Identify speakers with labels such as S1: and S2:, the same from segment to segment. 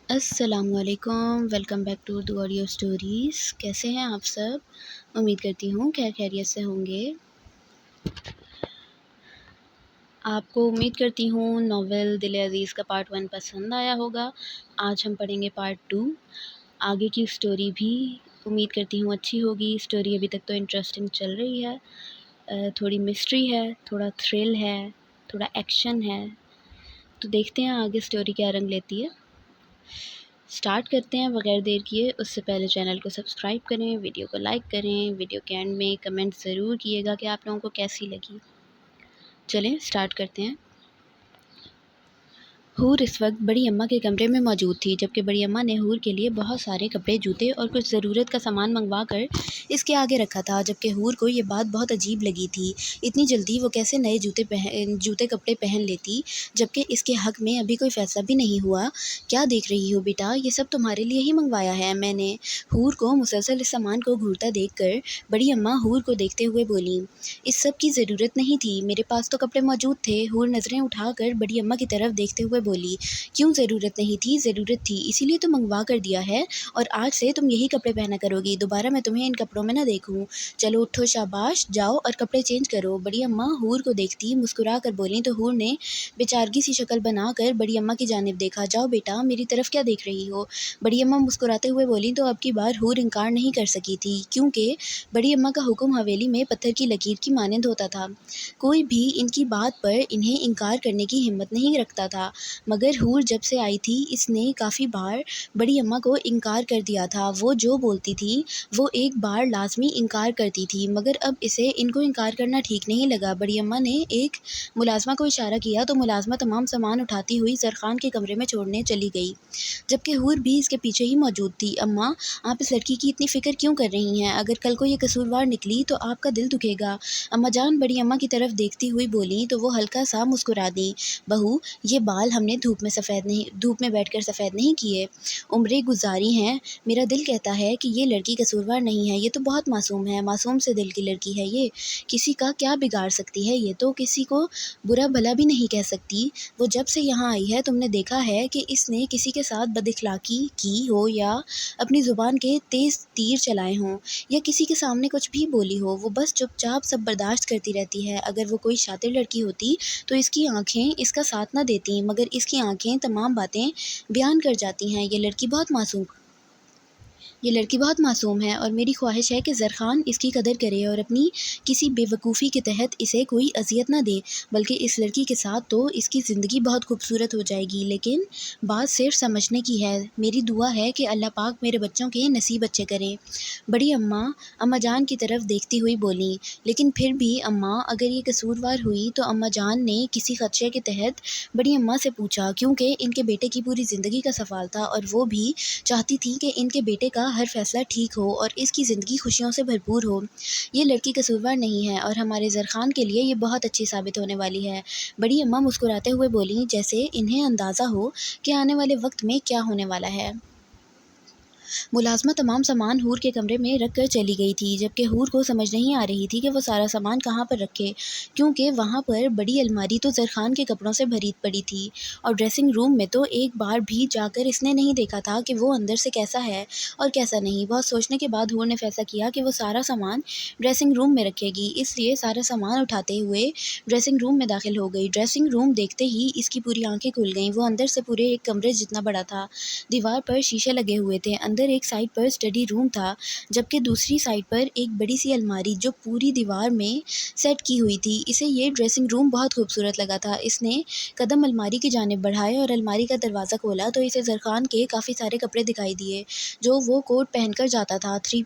S1: السلام علیکم، welcome back to the audio stories. کیسے ہیں آپ سب؟ امید کرتی ہوں کہ خیریت سے ہوں گے۔ آپ کو امید کرتی ہوں ناول دل عزیز کا پارٹ 1 پسند آیا ہوگا۔ آج ہم پڑھیں گے پارٹ 2۔ آگے کی اسٹوری بھی امید کرتی ہوں اچھی ہوگی۔ اسٹوری ابھی تک تو انٹرسٹنگ چل رہی ہے، تھوڑی مسٹری ہے، تھوڑا تھرل ہے، تھوڑا ایکشن ہے، تو دیکھتے ہیں آگے اسٹوری کیا رنگ لیتی ہے۔ سٹارٹ کرتے ہیں بغیر دیر کیے۔ اس سے پہلے چینل کو سبسکرائب کریں، ویڈیو کو لائک کریں، ویڈیو کے اینڈ میں کمنٹ ضرور کیے گا کہ آپ لوگوں کو کیسی لگی۔ چلیں سٹارٹ کرتے ہیں۔ حور اس وقت بڑی اماں کے کمرے میں موجود تھی، جبکہ بڑی اماں نے حور کے لیے بہت سارے کپڑے، جوتے اور کچھ ضرورت کا سامان منگوا کر اس کے آگے رکھا تھا، جبکہ حور کو یہ بات بہت عجیب لگی تھی۔ اتنی جلدی وہ کیسے نئے جوتے کپڑے پہن لیتی، جبکہ اس کے حق میں ابھی کوئی فیصلہ بھی نہیں ہوا۔ کیا دیکھ رہی ہو بیٹا، یہ سب تمہارے لیے ہی منگوایا ہے میں نے۔ حور کو مسلسل اس سامان کو گھورتا دیکھ کر بڑی اماں حور کو دیکھتے ہوئے بولیں، اس سب کی ضرورت نہیں تھی، میرے پاس تو کپڑے موجود تھے۔ حور نظریں اٹھا کر بڑی اماں کی طرف دیکھتے ہوئے بولی، کیوں ضرورت نہیں تھی؟ ضرورت تھی، اسی لیے تو منگوا کر دیا ہے، اور آج سے تم یہی کپڑے پہنا کرو گی، دوبارہ میں تمہیں ان کپڑوں میں نہ دیکھوں۔ چلو اٹھو، شاباش، جاؤ اور کپڑے چینج کرو۔ بڑی اماں حور کو دیکھتی مسکرا کر بولیں تو حور نے بیچارگی سی شکل بنا کر بڑی اماں کی جانب دیکھا۔ جاؤ بیٹا، میری طرف کیا دیکھ رہی ہو؟ بڑی اماں مسکراتے ہوئے بولیں تو اب کی بار حور انکار نہیں کر سکی تھی، کیونکہ بڑی اماں کا حکم حویلی میں پتھر کی لکیر کی مانند ہوتا تھا، کوئی بھی ان کی بات پر انہیں انکار کرنے کی ہمت نہیں رکھتا تھا۔ مگر حور جب سے آئی تھی اس نے کافی بار بڑی اماں کو انکار کر دیا تھا، وہ جو بولتی تھی وہ ایک بار لازمی انکار کرتی تھی، مگر اب اسے ان کو انکار کرنا ٹھیک نہیں لگا۔ بڑی اماں نے ایک ملازمہ کو اشارہ کیا تو ملازمہ تمام سامان اٹھاتی ہوئی زرخان کے کمرے میں چھوڑنے چلی گئی، جبکہ حور بھی اس کے پیچھے ہی موجود تھی۔ اماں، آپ اس لڑکی کی اتنی فکر کیوں کر رہی ہیں؟ اگر کل کو یہ قصوروار نکلی تو آپ کا دل دکھے گا۔ اماں جان بڑی اماں کی طرف دیکھتی ہوئی بولیں تو وہ ہلکا سا مسکرا دیں، بہو، یہ بال ہم نے دھوپ میں بیٹھ کر سفید نہیں کیے، عمریں گزاری ہیں، میرا دل کہتا ہے کہ یہ لڑکی قصوروار نہیں ہے، یہ تو بہت معصوم ہے، معصوم سے دل کی لڑکی ہے، یہ کسی کا کیا بگاڑ سکتی ہے، یہ تو کسی کو برا بھلا بھی نہیں کہہ سکتی۔ وہ جب سے یہاں آئی ہے تم نے دیکھا ہے کہ اس نے کسی کے ساتھ بد اخلاقی کی ہو، یا اپنی زبان کے تیز تیر چلائے ہوں، یا کسی کے سامنے کچھ بھی بولی ہو؟ وہ بس چپ چاپ سب برداشت کرتی رہتی ہے۔ اگر وہ کوئی شاطر لڑکی ہوتی تو اس کی آنکھیں اس کا ساتھ نہ دیتی، مگر اس کی آنکھیں تمام باتیں بیان کر جاتی ہیں۔ یہ لڑکی بہت معصوم ہے، اور میری خواہش ہے کہ زرخان اس کی قدر کرے اور اپنی کسی بے وقوفی کے تحت اسے کوئی اذیت نہ دے، بلکہ اس لڑکی کے ساتھ تو اس کی زندگی بہت خوبصورت ہو جائے گی، لیکن بات صرف سمجھنے کی ہے۔ میری دعا ہے کہ اللہ پاک میرے بچوں کے نصیب اچھے کرے۔ بڑی اماں جان کی طرف دیکھتی ہوئی بولیں، لیکن پھر بھی اماں، اگر یہ قصوروار ہوئی تو اماں جان نے کسی خدشے کے تحت بڑی اماں سے پوچھا، کیونکہ ان کے بیٹے کی پوری زندگی کا سوال تھا، اور وہ بھی چاہتی تھی کہ ان کے بیٹے کا ہر فیصلہ ٹھیک ہو اور اس کی زندگی خوشیوں سے بھرپور ہو۔ یہ لڑکی قصوروار نہیں ہے، اور ہمارے زرخان کے لیے یہ بہت اچھی ثابت ہونے والی ہے۔ بڑی اماں مسکراتے ہوئے بولیں، جیسے انہیں اندازہ ہو کہ آنے والے وقت میں کیا ہونے والا ہے۔ ملازمہ تمام سامان حور کے کمرے میں رکھ کر چلی گئی تھی، جبکہ حور کو سمجھ نہیں آ رہی تھی کہ وہ سارا سامان کہاں پر رکھے، کیونکہ وہاں پر بڑی الماری تو زرخان کے کپڑوں سے بھری پڑی تھی، اور ڈریسنگ روم میں تو ایک بار بھی جا کر اس نے نہیں دیکھا تھا کہ وہ اندر سے کیسا ہے اور کیسا نہیں۔ بہت سوچنے کے بعد حور نے فیصلہ کیا کہ وہ سارا سامان ڈریسنگ روم میں رکھے گی، اس لیے سارا سامان اٹھاتے ہوئے ڈریسنگ روم میں داخل ہو گئی۔ ڈریسنگ روم دیکھتے ہی اس کی پوری آنکھیں کھل گئیں۔ وہ اندر سے پورے ایک کمرے جتنا بڑا تھا، دیوار پر شیشے لگے ہوئے تھے، اندر ایک سائڈ پر اسٹڈی روم تھا، جبکہ دوسری سائڈ پر ایک بڑی سی الماری جو پوری دیوار میں سیٹ کی ہوئی تھی۔ اسے یہ ڈریسنگ روم بہت خوبصورت لگا تھا۔ اس نے قدم الماری کی جانب بڑھائے اور الماری کا دروازہ کھولا تو اسے زرخان کے کافی سارے کپڑے دکھائی دیے جو وہ کوٹ پہن کر جاتا تھا۔ تھری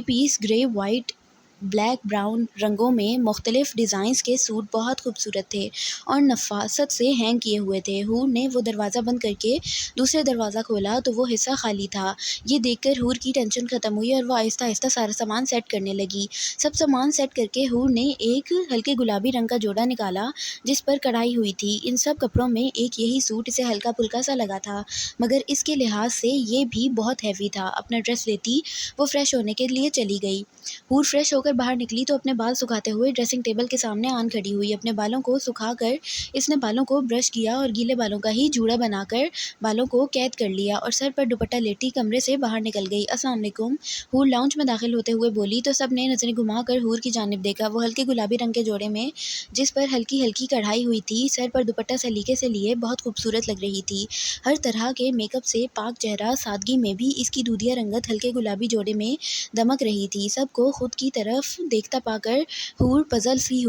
S1: پیس گرے، وائٹ، بلیک، براؤن رنگوں میں مختلف ڈیزائنز کے سوٹ بہت خوبصورت تھے اور نفاست سے ہینگ کیے ہوئے تھے۔ حور نے وہ دروازہ بند کر کے دوسرے دروازہ کھولا تو وہ حصہ خالی تھا۔ یہ دیکھ کر حور کی ٹینشن ختم ہوئی اور وہ آہستہ آہستہ سارا سامان سیٹ کرنے لگی۔ سب سامان سیٹ کر کے حور نے ایک ہلکے گلابی رنگ کا جوڑا نکالا جس پر کڑھائی ہوئی تھی۔ ان سب کپڑوں میں ایک یہی سوٹ اسے ہلکا پھلکا سا لگا تھا، مگر اس کے لحاظ سے یہ بھی بہت ہیوی تھا۔ اپنا ڈریس لیتی وہ فریش ہونے کے لیے چلی گئی۔ حور فریش ہو کر کر باہر نکلی تو اپنے بال سکھاتے ہوئے ڈریسنگ ٹیبل کے سامنے آن کھڑی ہوئی۔ اپنے بالوں کو سکھا کر اس نے بالوں کو برش کیا اور گیلے بالوں کا ہی جوڑا بنا کر بالوں کو قید کر لیا اور سر پر دوپٹہ لیٹی کمرے سے باہر نکل گئی۔ السلام علیکم، حور لاؤنج میں داخل ہوتے ہوئے بولی تو سب نے نظریں گھما کر حور کی جانب دیکھا۔ وہ ہلکے گلابی رنگ کے جوڑے میں جس پر ہلکی ہلکی کڑھائی ہوئی تھی، سر پر دوپٹہ سلیقے سے لیے بہت خوبصورت لگ رہی تھی۔ ہر طرح کے میک اپ سے پاک چہرہ، سادگی میں بھی اس کی دودھیا رنگت ہلکے گلابی جوڑے میں دمک رہی تھی۔ سب کو خود کی طرف دیکھتا پا کر حور پزل سی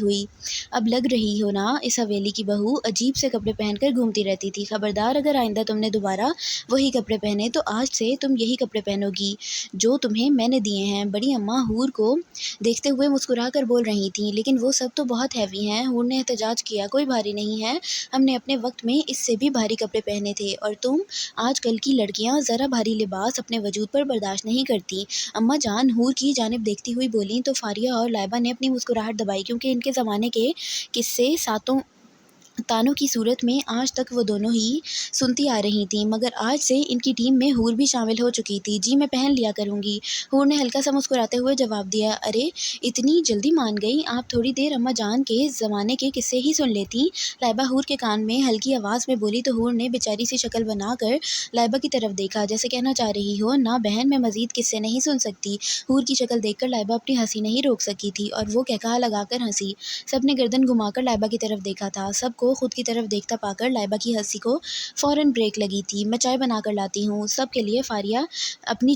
S1: ہوئی۔ اب لگ رہی ہو نا اس حویلی کی بہو، عجیب سے کپڑے پہن کر گھومتی رہتی تھی۔ خبردار، اگر آئندہ تم نے دوبارہ وہی کپڑے پہنے تو آج سے تم یہی کپڑے پہنو گی جو تمہیں میں نے دیے ہیں۔ بڑی اماں حور کو دیکھتے ہوئے مسکرا کر بول رہی تھیں، لیکن وہ سب تو بہت ہیوی ہیں۔ حور نے احتجاج کیا، کوئی بھاری نہیں ہے، ہم نے اپنے وقت میں اس سے بھی بھاری کپڑے پہنے تھے اور تم آج کل کی لڑکیاں ذرا بھاری لباس اپنے وجود پر برداشت نہیں کرتی۔ اماں جان حور کی جانب دیکھتی ہوئی بولیں تو فاریہ اور لائبہ نے اپنی مسکراہٹ دبائی، کیونکہ ان کے زمانے کے قصے تانوں کی صورت میں آج تک وہ دونوں ہی سنتی آ رہی تھیں، مگر آج سے ان کی ٹیم میں حور بھی شامل ہو چکی تھی۔ جی میں پہن لیا کروں گی، حور نے ہلکا سا مسکراتے ہوئے جواب دیا۔ ارے اتنی جلدی مان گئی، آپ تھوڑی دیر اماں جان کے زمانے کے قصے ہی سن لیتی، لائبہ حور کے کان میں ہلکی آواز میں بولی تو حور نے بیچاری سی شکل بنا کر لائبہ کی طرف دیکھا، جیسے کہنا چاہ رہی ہو نہ بہن میں مزید قصے نہیں سن سکتی۔ حور کی شکل دیکھ کر لائبہ اپنی ہنسی نہیں روک سکی تھی اور وہ قہقہہ لگا کر ہنسی۔ سب نے گردن گھما کر لائبہ کی طرف دیکھا تھا۔ سب کو خود کی طرف دیکھتا پا کر لائبہ کی ہنسی کو فوراً بریک لگی تھی۔ میں چائے بنا کر لاتی ہوں سب کے لیے، فاریہ اپنی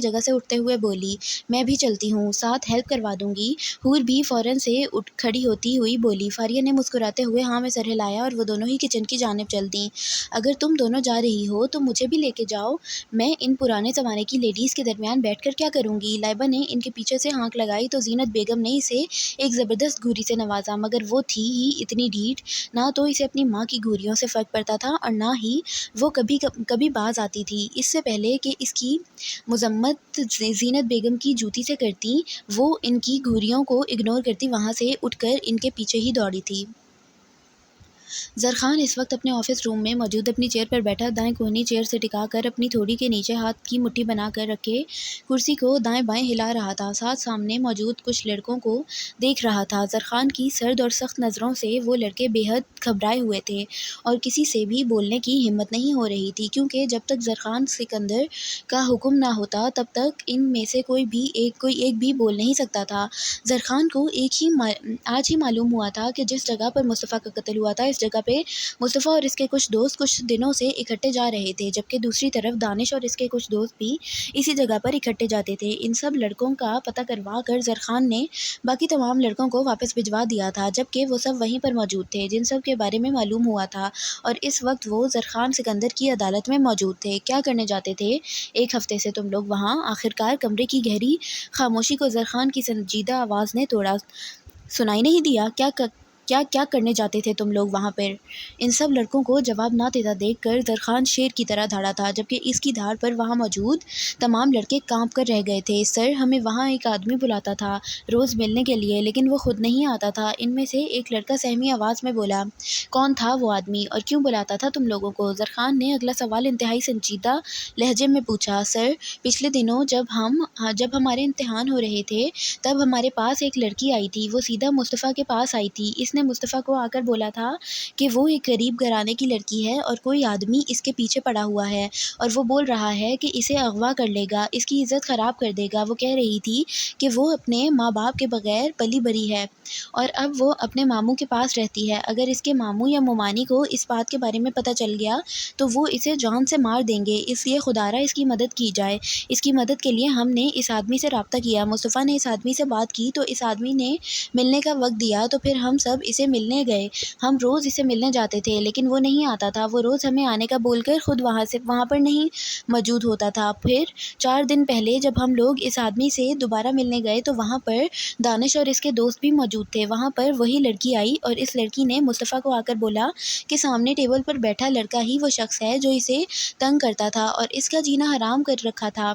S1: جگہ سے اٹھتے ہوئے بولی۔ میں بھی چلتی ہوں، ساتھ ہیلپ کروا دوں گی، حور بھی فوراً سے اٹھ کھڑی ہوتی ہوئی بولی۔ فاریہ نے مسکراتے ہوئے ہاں میں سر ہلایا اور وہ دونوں ہی کچن کی جانب چل دیں۔ اگر تم دونوں جا رہی ہو تو مجھے بھی لے کے جاؤ، میں ان پرانے زمانے کی لیڈیز کے درمیان بیٹھ کر کیا کروں گی؟ لائبہ نے ان کے پیچھے سے ہانک لگائی تو زینت بیگم نے اسے ایک زبردست گھوری سے نوازا، مگر وہ تھی ہی اتنی ڈھیٹ، نہ تو اسے اپنی ماں کی گھوریوں سے فرق پڑتا تھا اور نہ ہی وہ کبھی باز آتی تھی۔ اس سے پہلے کہ اس کی مذمت زینت بیگم کی جوتی سے کرتی، وہ ان کی گھوریوں کو اگنور کرتی وہاں سے اٹھ کر ان کے پیچھے ہی دوڑی تھی۔ زرخان اس وقت اپنے آفس روم میں موجود اپنی چیئر پر بیٹھا دائیں کوہنی چیئر سے ٹکا کر اپنی تھوڑی کے نیچے ہاتھ کی مٹھی بنا کر رکھے کرسی کو دائیں بائیں ہلا رہا تھا، ساتھ سامنے موجود کچھ لڑکوں کو دیکھ رہا تھا۔ زرخان کی سرد اور سخت نظروں سے وہ لڑکے بے حد گھبرائے ہوئے تھے اور کسی سے بھی بولنے کی ہمت نہیں ہو رہی تھی، کیونکہ جب تک زرخان سکندر کا حکم نہ ہوتا تب تک ان میں سے کوئی ایک بھی بول نہیں سکتا تھا۔ زرخان کو آج ہی معلوم ہوا تھا کہ جس جگہ پر مصطفیٰ کا قتل ہوا تھا، اس جگہ پہ مصطفیٰ اور اس کے کچھ دوست کچھ دنوں سے اکٹھے جا رہے تھے، جبکہ دوسری طرف دانش اور اس کے کچھ دوست بھی اسی جگہ پر اکٹھے جاتے تھے۔ ان سب لڑکوں کا پتہ کروا کر زرخان نے باقی تمام لڑکوں کو واپس بھجوا دیا تھا، جبکہ وہ سب وہیں پر موجود تھے جن سب کے بارے میں معلوم ہوا تھا، اور اس وقت وہ زرخان سکندر کی عدالت میں موجود تھے۔ کیا کرنے جاتے تھے ایک ہفتے سے تم لوگ وہاں؟ آخرکار کمرے کی گہری خاموشی کو زرخان کی سنجیدہ آواز نے توڑا۔ سنائی نہیں دیا؟ کیا کرنے جاتے تھے تم لوگ وہاں پر؟ ان سب لڑکوں کو جواب نہ دیتا دیکھ کر زرخان شیر کی طرح دھاڑا تھا، جبکہ اس کی دھاڑ پر وہاں موجود تمام لڑکے کانپ کر رہ گئے تھے۔ سر، ہمیں وہاں ایک آدمی بلاتا تھا روز ملنے کے لیے، لیکن وہ خود نہیں آتا تھا، ان میں سے ایک لڑکا سہمی آواز میں بولا۔ کون تھا وہ آدمی اور کیوں بلاتا تھا تم لوگوں کو؟ زرخان نے اگلا سوال انتہائی سنجیدہ لہجے میں پوچھا۔ سر، پچھلے دنوں جب ہمارے امتحان ہو رہے تھے تب ہمارے پاس ایک لڑکی آئی تھی، وہ سیدھا مصطفیٰ کے پاس آئی تھی، اس نے مصطفیٰ کو آ کر بولا تھا کہ وہ ایک غریب گھرانے کی لڑکی ہے اور کوئی آدمی اس کے پیچھے پڑا ہوا ہے اور وہ بول رہا ہے کہ اسے اغوا کر لے گا، اس کی عزت خراب کر دے گا۔ وہ کہہ رہی تھی کہ وہ اپنے ماں باپ کے بغیر پلی بڑھی ہے اور اب وہ اپنے ماموں کے پاس رہتی ہے، اگر اس کے ماموں یا ممانی کو اس بات کے بارے میں پتہ چل گیا تو وہ اسے جان سے مار دیں گے، اس لیے خدارا اس کی مدد کی جائے۔ اس کی مدد کے لیے ہم نے اس آدمی سے رابطہ کیا، مصطفیٰ نے اس آدمی سے بات کی تو اس آدمی نے ملنے کا وقت دیا، تو پھر ہم سب اسے ملنے گئے، ہم روز اسے ملنے جاتے تھے لیکن وہ نہیں آتا تھا، وہ روز ہمیں آنے کا بول کر خود وہاں پر نہیں موجود ہوتا تھا۔ پھر 4 دن پہلے جب ہم لوگ اس آدمی سے دوبارہ ملنے گئے تو وہاں پر دانش اور اس کے دوست بھی موجود تھے، وہاں پر وہی لڑکی آئی اور اس لڑکی نے مصطفیٰ کو آ کر بولا کہ سامنے ٹیبل پر بیٹھا لڑکا ہی وہ شخص ہے جو اسے تنگ کرتا تھا اور اس کا جینا حرام کر رکھا تھا۔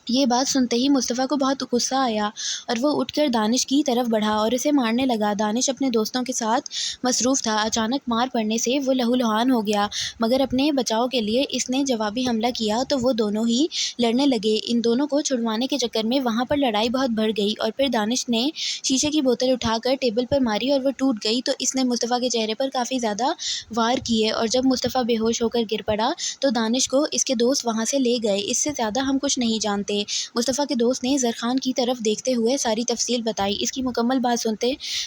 S1: یہ بات سنتے ہی مصطفیٰ کو بہت غصہ آیا اور وہ اٹھ کر دانش کی طرف بڑھا اور اسے مارنے لگا۔ دانش اپنے دوستوں کے ساتھ مصروف تھا۔ اچانک مار پڑنے سے وہ لہولہان ہو گیا، مگر اپنے بچاؤ کے لیے اس نے جوابی حملہ کیا تو وہ دونوں ہی لڑنے لگے۔ ان دونوں کو چھڑوانے کے چکر میں وہاں پر لڑائی بہت بڑھ گئی اور پھر دانش نے شیشے کی بوتل اٹھا کر ٹیبل پر ماری اور وہ ٹوٹ گئی تو اس نے مصطفیٰ کے چہرے پر کافی زیادہ وار کیے، اور جب مصطفیٰ بے ہوش ہو کر گر پڑا تو دانش کو اس کے دوست وہاں سے لے گئے۔ اس سے زیادہ ہم کچھ نہیں جانتے۔ مصطفیٰ کے دوست نے زرخان کی طرف دیکھتے ہوئے ساری تفصیل بتائی۔ اس کی مکمل بات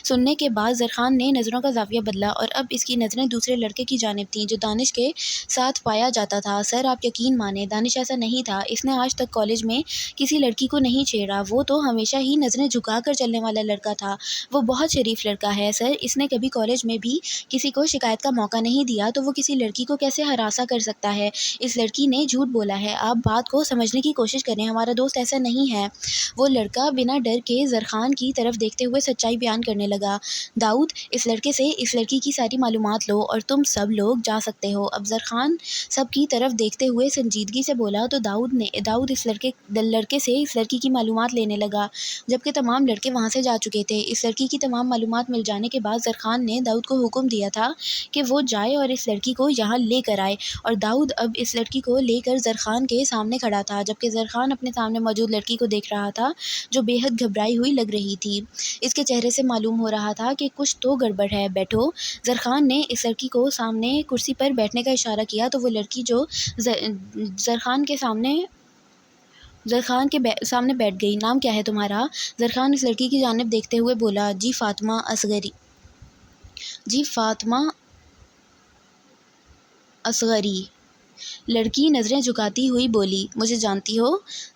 S1: سننے کے بعد زرخان نے نظروں کا زاویہ بدلا اور اب اس کی نظریں دوسرے لڑکے کی جانب تھیں جو دانش کے ساتھ پایا جاتا تھا۔ سر، آپ یقین مانیں، دانش ایسا نہیں تھا۔ اس نے آج تک کالج میں کسی لڑکی کو نہیں چھیڑا۔ وہ تو ہمیشہ ہی نظریں جھکا کر چلنے والا لڑکا تھا۔ وہ بہت شریف لڑکا ہے سر۔ اس نے کبھی کالج میں بھی کسی کو شکایت کا موقع نہیں دیا تو وہ کسی لڑکی کو کیسے ہراساں کر سکتا ہے؟ اس لڑکی نے جھوٹ بولا ہے۔ آپ بات کو سمجھنے کی کوشش کریں، ہمارا دوست ایسا نہیں ہے۔ وہ لڑکا بنا ڈر کے زرخان کی طرف دیکھتے ہوئے سچائی بیان کرنے لگا۔ داؤد، اس لڑکے سے اس لڑکی کی ساری معلومات لو اور تم سب لوگ جا سکتے ہو۔ اب زرخان سب کی طرف دیکھتے ہوئے سنجیدگی سے بولا تو داؤد اس لڑکے سے اس لڑکی کی معلومات لینے لگا، جبکہ تمام لڑکے وہاں سے جا چکے تھے۔ اس لڑکی کی تمام معلومات مل جانے کے بعد زرخان نے داؤد کو حکم دیا تھا کہ وہ جائے اور اس لڑکی کو یہاں لے کر آئے، اور داؤد اب اس لڑکی کو لے کر زرخان کے سامنے کھڑا تھا، جبکہ زرخان اپنے سامنے موجود لڑکی کو دیکھ رہا تھا جو بے حد گھبرائی ہوئی لگ رہی تھی۔ اس کے چہرے سے معلوم ہو رہا تھا کہ کچھ تو گڑبڑ ہے۔ بیٹھو۔ زرخان نے اس لڑکی کو سامنے کرسی پر بیٹھنے کا اشارہ کیا تو وہ لڑکی جو زرخان کے سامنے بیٹھ گئی۔ نام کیا ہے تمہارا؟ زرخان اس لڑکی کی جانب دیکھتے ہوئے بولا، جی فاطمہ اصغری۔ لڑکی نظریں جھکاتی ہوئی بولی، مجھے جانتی ہو؟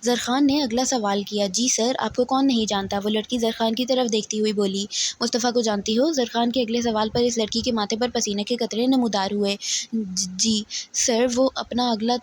S1: زرخان نے اگلا سوال کیا۔ جی سر، آپ کو کون نہیں جانتا؟ وہ لڑکی زرخان کی طرف دیکھتی ہوئی بولی۔ مصطفیٰ کو جانتی ہو؟ زرخان کے اگلے سوال پر اس لڑکی کے ماتھے پر پسینے کے قطرے نمودار ہوئے۔ جی سر، وہ اپنا گلا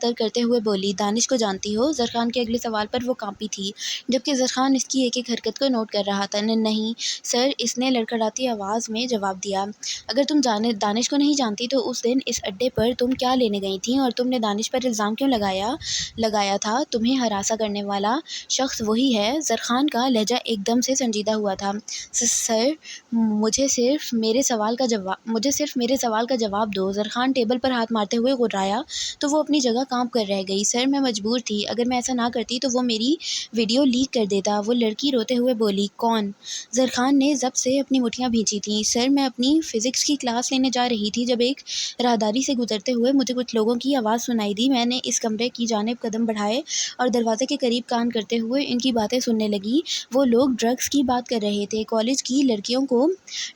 S1: تر کرتے ہوئے بولی۔ دانش کو جانتی ہو؟ زرخان کے اگلے سوال پر وہ کانپی تھی، جبکہ زرخان اس کی ایک ایک حرکت کو نوٹ کر رہا تھا۔ نہیں سر، اس نے لڑکھڑاتی آواز میں جواب دیا۔ اگر تم دانش کو نہیں جانتی تو اس دن اس اڈے پر تم کیا لینے گئی تھیں اور تم نے دانش پر الزام کیوں لگایا تھا؟ تمہیں ہراساں کرنے والا شخص وہی ہے؟ زرخان کا لہجہ ایک دم سے سنجیدہ ہوا تھا۔ سر، مجھے صرف میرے سوال کا جواب دو۔ زرخان ٹیبل پر ہاتھ مارتے ہوئے غرایا تو وہ اپنی جگہ کانپ کر رہ گئی۔ سر، میں مجبور تھی، اگر میں ایسا نہ کرتی تو وہ میری ویڈیو لیک کر دیتا۔ وہ لڑکی روتے ہوئے بولی۔ کون؟ زرخان نے ضبط سے اپنی مٹھیاں بھینچی تھیں۔ سر، میں اپنی فزکس کی کلاس لینے جا رہی تھی جب ایک راہداری سے گزرتے ہوئے مجھے کچھ لوگوں کی آواز سنائی دی۔ میں نے اس کمرے کی جانب قدم بڑھائے اور دروازے کے قریب کان کرتے ہوئے ان کی باتیں سننے لگی۔ وہ لوگ ڈرگس کی بات کر رہے تھے۔ کالج کی لڑکیوں کو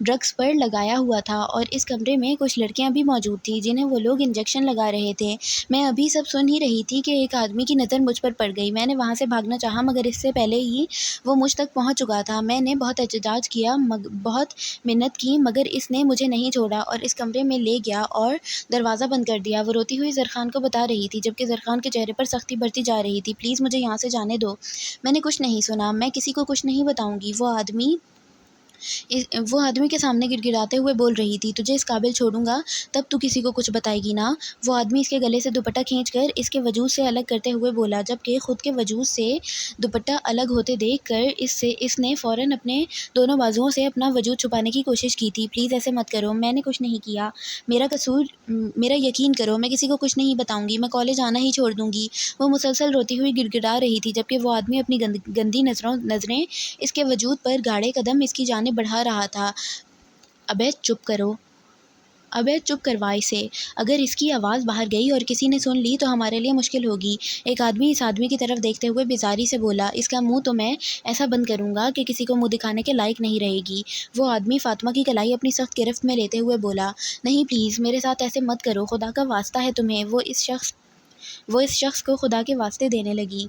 S1: ڈرگس پر لگایا ہوا تھا اور اس کمرے میں کچھ لڑکیاں بھی موجود تھیں جنہیں وہ لوگ انجیکشن لگا رہے تھے۔ میں ابھی سب سن ہی رہی تھی کہ ایک آدمی کی نظر مجھ پر پڑ گئی۔ میں نے وہاں سے بھاگنا چاہا مگر اس سے پہلے ہی وہ مجھ تک پہنچ چکا تھا۔ میں نے بہت احتجاج کیا، بہت منت کی، مگر اس نے مجھے نہیں چھوڑا اور اس کمرے میں لے گیا اور دروازہ بند کر دیا۔ وہ روتی ہوئی زرخان کو بتا رہی تھی، جبکہ زرخان کے چہرے پر سختی بڑھتی جا رہی تھی۔ پلیز مجھے یہاں سے جانے دو، میں نے کچھ نہیں سنا، میں کسی کو کچھ نہیں بتاؤں گی۔ وہ آدمی کے سامنے گڑ گڑاتے ہوئے بول رہی تھی۔ تجھے اس قابل چھوڑوں گا تب تو کسی کو کچھ بتائے گی نا؟ وہ آدمی اس کے گلے سے دوپٹہ کھینچ کر اس کے وجود سے الگ کرتے ہوئے بولا، جبکہ خود کے وجود سے دوپٹہ الگ ہوتے دیکھ کر اس نے فوراً اپنے دونوں بازوؤں سے اپنا وجود چھپانے کی کوشش کی تھی۔ پلیز ایسے مت کرو، میں نے کچھ نہیں کیا، میرا یقین کرو، میں کسی کو کچھ نہیں بتاؤں گی، میں کالج آنا ہی چھوڑ دوں گی۔ وہ مسلسل روتی ہوئی گڑ گڑا رہی تھی، جبکہ وہ آدمی اپنی گندی نظریں اس کے وجود پر گاڑے قدم اس کی جانب بڑھا رہا تھا۔ ابے چپ کرو، ابے چپ کروا اسے، اگر اس کی آواز باہر گئی اور کسی نے سن لی تو ہمارے لیے مشکل ہوگی۔ ایک آدمی اس آدمی کی طرف دیکھتے ہوئے بیزاری سے بولا، اس کا منہ تو میں ایسا بند کروں گا کہ کسی کو منہ دکھانے کے لائق نہیں رہے گی۔ وہ آدمی فاطمہ کی کلائی اپنی سخت گرفت میں لیتے ہوئے بولا، نہیں پلیز میرے ساتھ ایسے مت کرو، خدا کا واسطہ ہے تمہیں۔ وہ اس شخص کو خدا کے واسطے دینے لگی،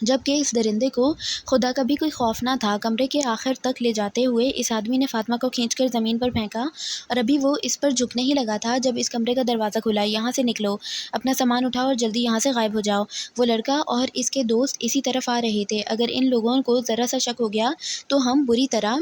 S1: جبکہ اس درندے کو خدا کا بھی کوئی خوف نہ تھا۔ کمرے کے آخر تک لے جاتے ہوئے اس آدمی نے فاطمہ کو کھینچ کر زمین پر پھینکا اور ابھی وہ اس پر جھکنے ہی لگا تھا جب اس کمرے کا دروازہ کھلا۔ یہاں سے نکلو، اپنا سامان اٹھاؤ اور جلدی یہاں سے غائب ہو جاؤ۔ وہ لڑکا اور اس کے دوست اسی طرف آ رہے تھے۔ اگر ان لوگوں کو ذرا سا شک ہو گیا تو ہم بری طرح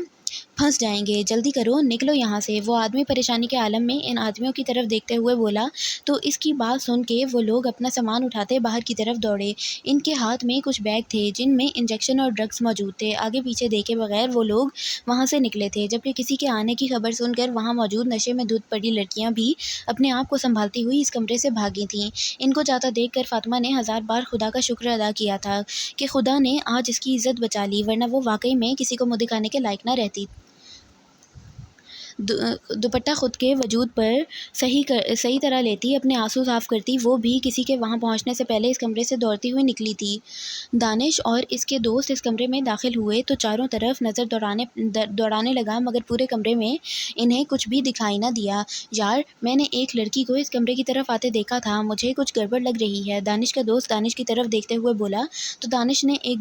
S1: پھنس جائیں گے، جلدی کرو، نکلو یہاں سے۔ وہ آدمی پریشانی کے عالم میں ان آدمیوں کی طرف دیکھتے ہوئے بولا تو اس کی بات سن کے وہ لوگ اپنا سامان اٹھاتے باہر کی طرف دوڑے۔ ان کے ہاتھ میں کچھ بیگ تھے جن میں انجیکشن اور ڈرگس موجود تھے۔ آگے پیچھے دیکھے بغیر وہ لوگ وہاں سے نکلے تھے، جبکہ کسی کے آنے کی خبر سن کر وہاں موجود نشے میں دھت پڑی لڑکیاں بھی اپنے آپ کو سنبھالتی ہوئی اس کمرے سے بھاگی تھیں۔ ان کو جاتا دیکھ کر فاطمہ نے 1000 بار خدا کا شکر ادا کیا تھا کہ خدا نے آج اس کی عزت بچا لی، ورنہ وہ واقعی میں کسی کو منہ دکھانے کے لائق نہ رہتی۔ دوپٹہ خود کے وجود پر صحیح طرح لیتی، اپنے آنسو صاف کرتی، وہ بھی کسی کے وہاں پہنچنے سے پہلے اس کمرے سے دوڑتی ہوئی نکلی تھی۔ دانش اور اس کے دوست اس کمرے میں داخل ہوئے تو چاروں طرف نظر دوڑانے لگا، مگر پورے کمرے میں انہیں کچھ بھی دکھائی نہ دیا۔ یار، میں نے ایک لڑکی کو اس کمرے کی طرف آتے دیکھا تھا، مجھے کچھ گڑبڑ لگ رہی ہے، دانش کا دوست دانش کی طرف دیکھتے ہوئے بولا۔ تو دانش نے ایک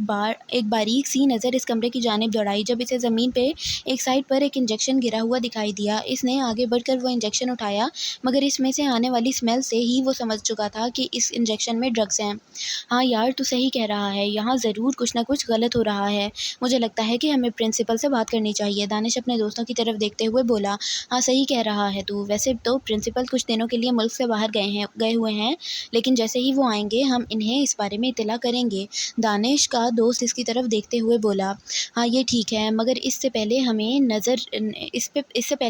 S1: باریک سی نظر اس کمرے کی جانب دوڑائی، جب اسے زمین پہ ایک سائڈ پر ایک انجیکشن گرا ہوا دکھائی دیا۔ اس نے آگے بڑھ کر وہ انجیکشن اٹھایا، مگر اس میں سے آنے والی سمیل سے ہی وہ سمجھ چکا تھا کہ اس انجیکشن میں ڈرگس ہیں۔ ہاں یار، تو صحیح کہہ رہا ہے، یہاں ضرور کچھ نہ کچھ غلط ہو رہا ہے، مجھے لگتا ہے کہ ہمیں پرنسپل سے بات کرنی چاہیے، دانش اپنے دوستوں کی طرف دیکھتے ہوئے بولا۔ ہاں صحیح کہہ رہا ہے تو، ویسے تو پرنسپل کچھ دنوں کے لیے ملک سے باہر گئے ہوئے ہیں، لیکن جیسے ہی وہ آئیں گے ہم انہیں اس بارے میں اطلاع کریں گے، دانش کا دوست اس کی طرف دیکھتے ہوئے بولا۔ ہاں یہ ٹھیک ہے، مگر اس سے پہلے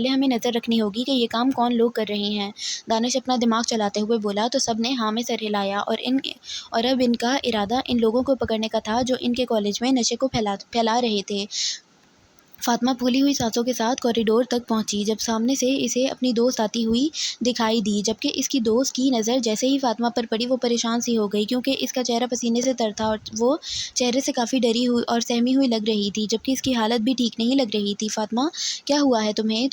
S1: ہمیں نظر رکھنی ہوگی کہ یہ کام کون لوگ کر رہے ہیں، دانش اپنا دماغ چلاتے ہوئے بولا۔ تو سب نے ہاں میں سر ہلایا، اور اب ان کا ارادہ ان لوگوں کو پکڑنے کا تھا جو ان کے کالج میں نشے کو پھیلا رہے تھے۔ فاطمہ پھولی ہوئی سانسوں کے ساتھ کوریڈور تک پہنچی، جب سامنے سے اسے اپنی دوست آتی ہوئی دکھائی دی، جبکہ اس کی دوست کی نظر جیسے ہی فاطمہ پر پڑی وہ پریشان سی ہو گئی، کیونکہ اس کا چہرہ پسینے سے تر تھا اور وہ چہرے سے کافی ڈری ہوئی اور سہمی ہوئی لگ رہی تھی، جبکہ اس کی حالت بھی ٹھیک نہیں لگ رہی تھی۔ فاطمہ، کیا ہوا ہے تمہیں؟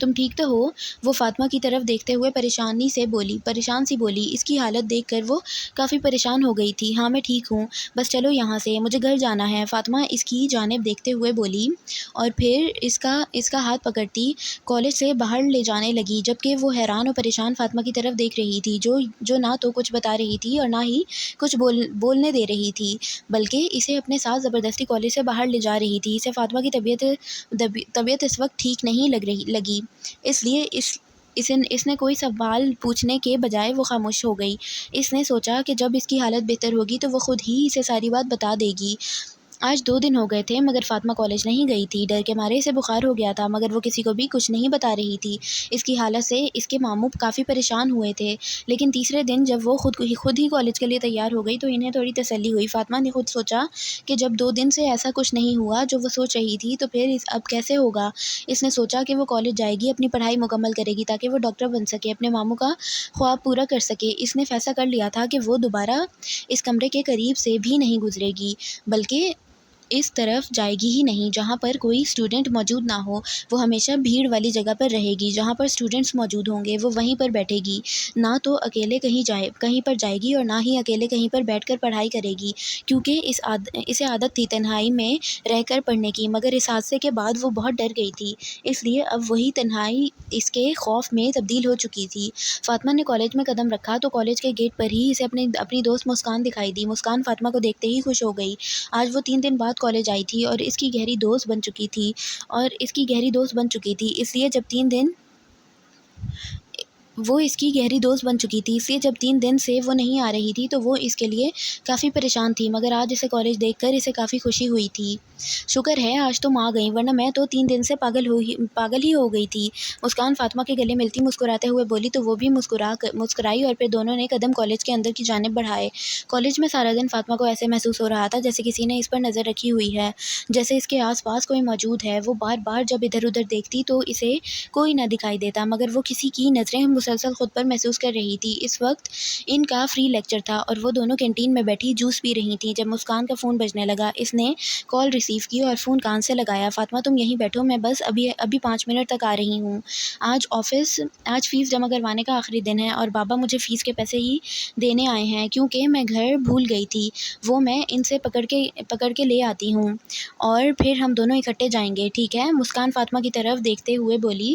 S1: تم ٹھیک تو ہو؟ وہ فاطمہ کی طرف دیکھتے ہوئے پریشان سی بولی۔ اس کی حالت دیکھ کر وہ کافی پریشان ہو گئی تھی۔ ہاں میں ٹھیک ہوں، بس چلو یہاں سے، مجھے گھر جانا ہے، فاطمہ اس کی جانب دیکھتے ہوئے بولی، اور پھر اس کا ہاتھ پکڑتی کالج سے باہر لے جانے لگی، جبکہ وہ حیران اور پریشان فاطمہ کی طرف دیکھ رہی تھی، جو نہ تو کچھ بتا رہی تھی اور نہ ہی کچھ بولنے دے رہی تھی، بلکہ اسے اپنے ساتھ زبردستی کالج سے باہر لے جا رہی تھی۔ اسے فاطمہ کی طبیعت اس وقت ٹھیک نہیں لگی، اس لیے اس نے کوئی سوال پوچھنے کے بجائے وہ خاموش ہو گئی۔ اس نے سوچا کہ جب اس کی حالت بہتر ہوگی تو وہ خود ہی اسے ساری بات بتا دے گی۔ آج 2 دن ہو گئے تھے مگر فاطمہ کالج نہیں گئی تھی، ڈر کے مارے اسے بخار ہو گیا تھا، مگر وہ کسی کو بھی کچھ نہیں بتا رہی تھی۔ اس کی حالت سے اس کے ماموں کافی پریشان ہوئے تھے، لیکن تیسرے دن جب وہ خود ہی کالج کے لیے تیار ہو گئی تو انہیں تھوڑی تسلی ہوئی۔ فاطمہ نے خود سوچا کہ جب 2 دن سے ایسا کچھ نہیں ہوا جو وہ سوچ رہی تھی تو پھر اب کیسے ہوگا۔ اس نے سوچا کہ وہ کالج جائے گی، اپنی پڑھائی مکمل کرے گی تاکہ وہ ڈاکٹر بن سکے، اپنے ماموں کا خواب پورا کر سکے۔ اس نے فیصلہ کر لیا تھا کہ وہ دوبارہ اس کمرے کے قریب سے بھی نہیں گزرے گی، بلکہ اس طرف جائے گی ہی نہیں جہاں پر کوئی اسٹوڈنٹ موجود نہ ہو، وہ ہمیشہ بھیڑ والی جگہ پر رہے گی، جہاں پر اسٹوڈنٹس موجود ہوں گے وہ وہیں پر بیٹھے گی، نہ تو اکیلے کہیں پر جائے گی اور نہ ہی اکیلے کہیں پر بیٹھ کر پڑھائی کرے گی، کیونکہ اسے عادت تھی تنہائی میں رہ کر پڑھنے کی، مگر اس حادثے کے بعد وہ بہت ڈر گئی تھی، اس لیے اب وہی تنہائی اس کے خوف میں تبدیل ہو چکی تھی۔ فاطمہ نے کالج میں قدم رکھا تو کالج کے گیٹ پر ہی اسے اپنی دوست مسکان دکھائی دی۔ مسکان فاطمہ کو دیکھتے ہی خوش ہو گئی۔ آج وہ 3 دن بعد کالج آئی تھی اور اس کی گہری دوست بن چکی تھی، اس لیے جب 3 دن سے وہ نہیں آ رہی تھی تو وہ اس کے لیے کافی پریشان تھی، مگر آج اسے کالج دیکھ کر اسے کافی خوشی ہوئی تھی۔ شکر ہے آج تم آ گئی، ورنہ میں تو 3 دن سے پاگل ہی ہو گئی تھی، مسکان فاطمہ کے گلے ملتی مسکراتے ہوئے بولی، تو وہ بھی مسکرائی اور پھر دونوں نے قدم کالج کے اندر کی جانب بڑھائے۔ کالج میں سارا دن فاطمہ کو ایسے محسوس ہو رہا تھا جیسے کسی نے اس پر نظر رکھی ہوئی ہے، جیسے اس کے آس پاس کوئی موجود ہے۔ وہ بار بار جب ادھر ادھر دیکھتی تو اسے کوئی نہ دکھائی دیتا، مگر وہ کسی کی نظریں مسلسل خود پر محسوس کر رہی تھی۔ اس وقت ان کا فری لیکچر تھا اور وہ دونوں کینٹین میں بیٹھی جوس پی رہی تھیں جب مسکان کا فون بجنے لگا۔ اس نے کال ریسیو کی اور فون کان سے لگایا۔ فاطمہ تم یہیں بیٹھو، میں بس ابھی 5 منٹ تک آ رہی ہوں، آج فیس جمع کروانے کا آخری دن ہے اور بابا مجھے فیس کے پیسے ہی دینے آئے ہیں، کیونکہ میں گھر بھول گئی تھی، وہ میں ان سے پکڑ کے لے آتی ہوں اور پھر ہم دونوں اکٹھے جائیں گے، ٹھیک ہے؟ مسکان فاطمہ کی طرف دیکھتے ہوئے بولی۔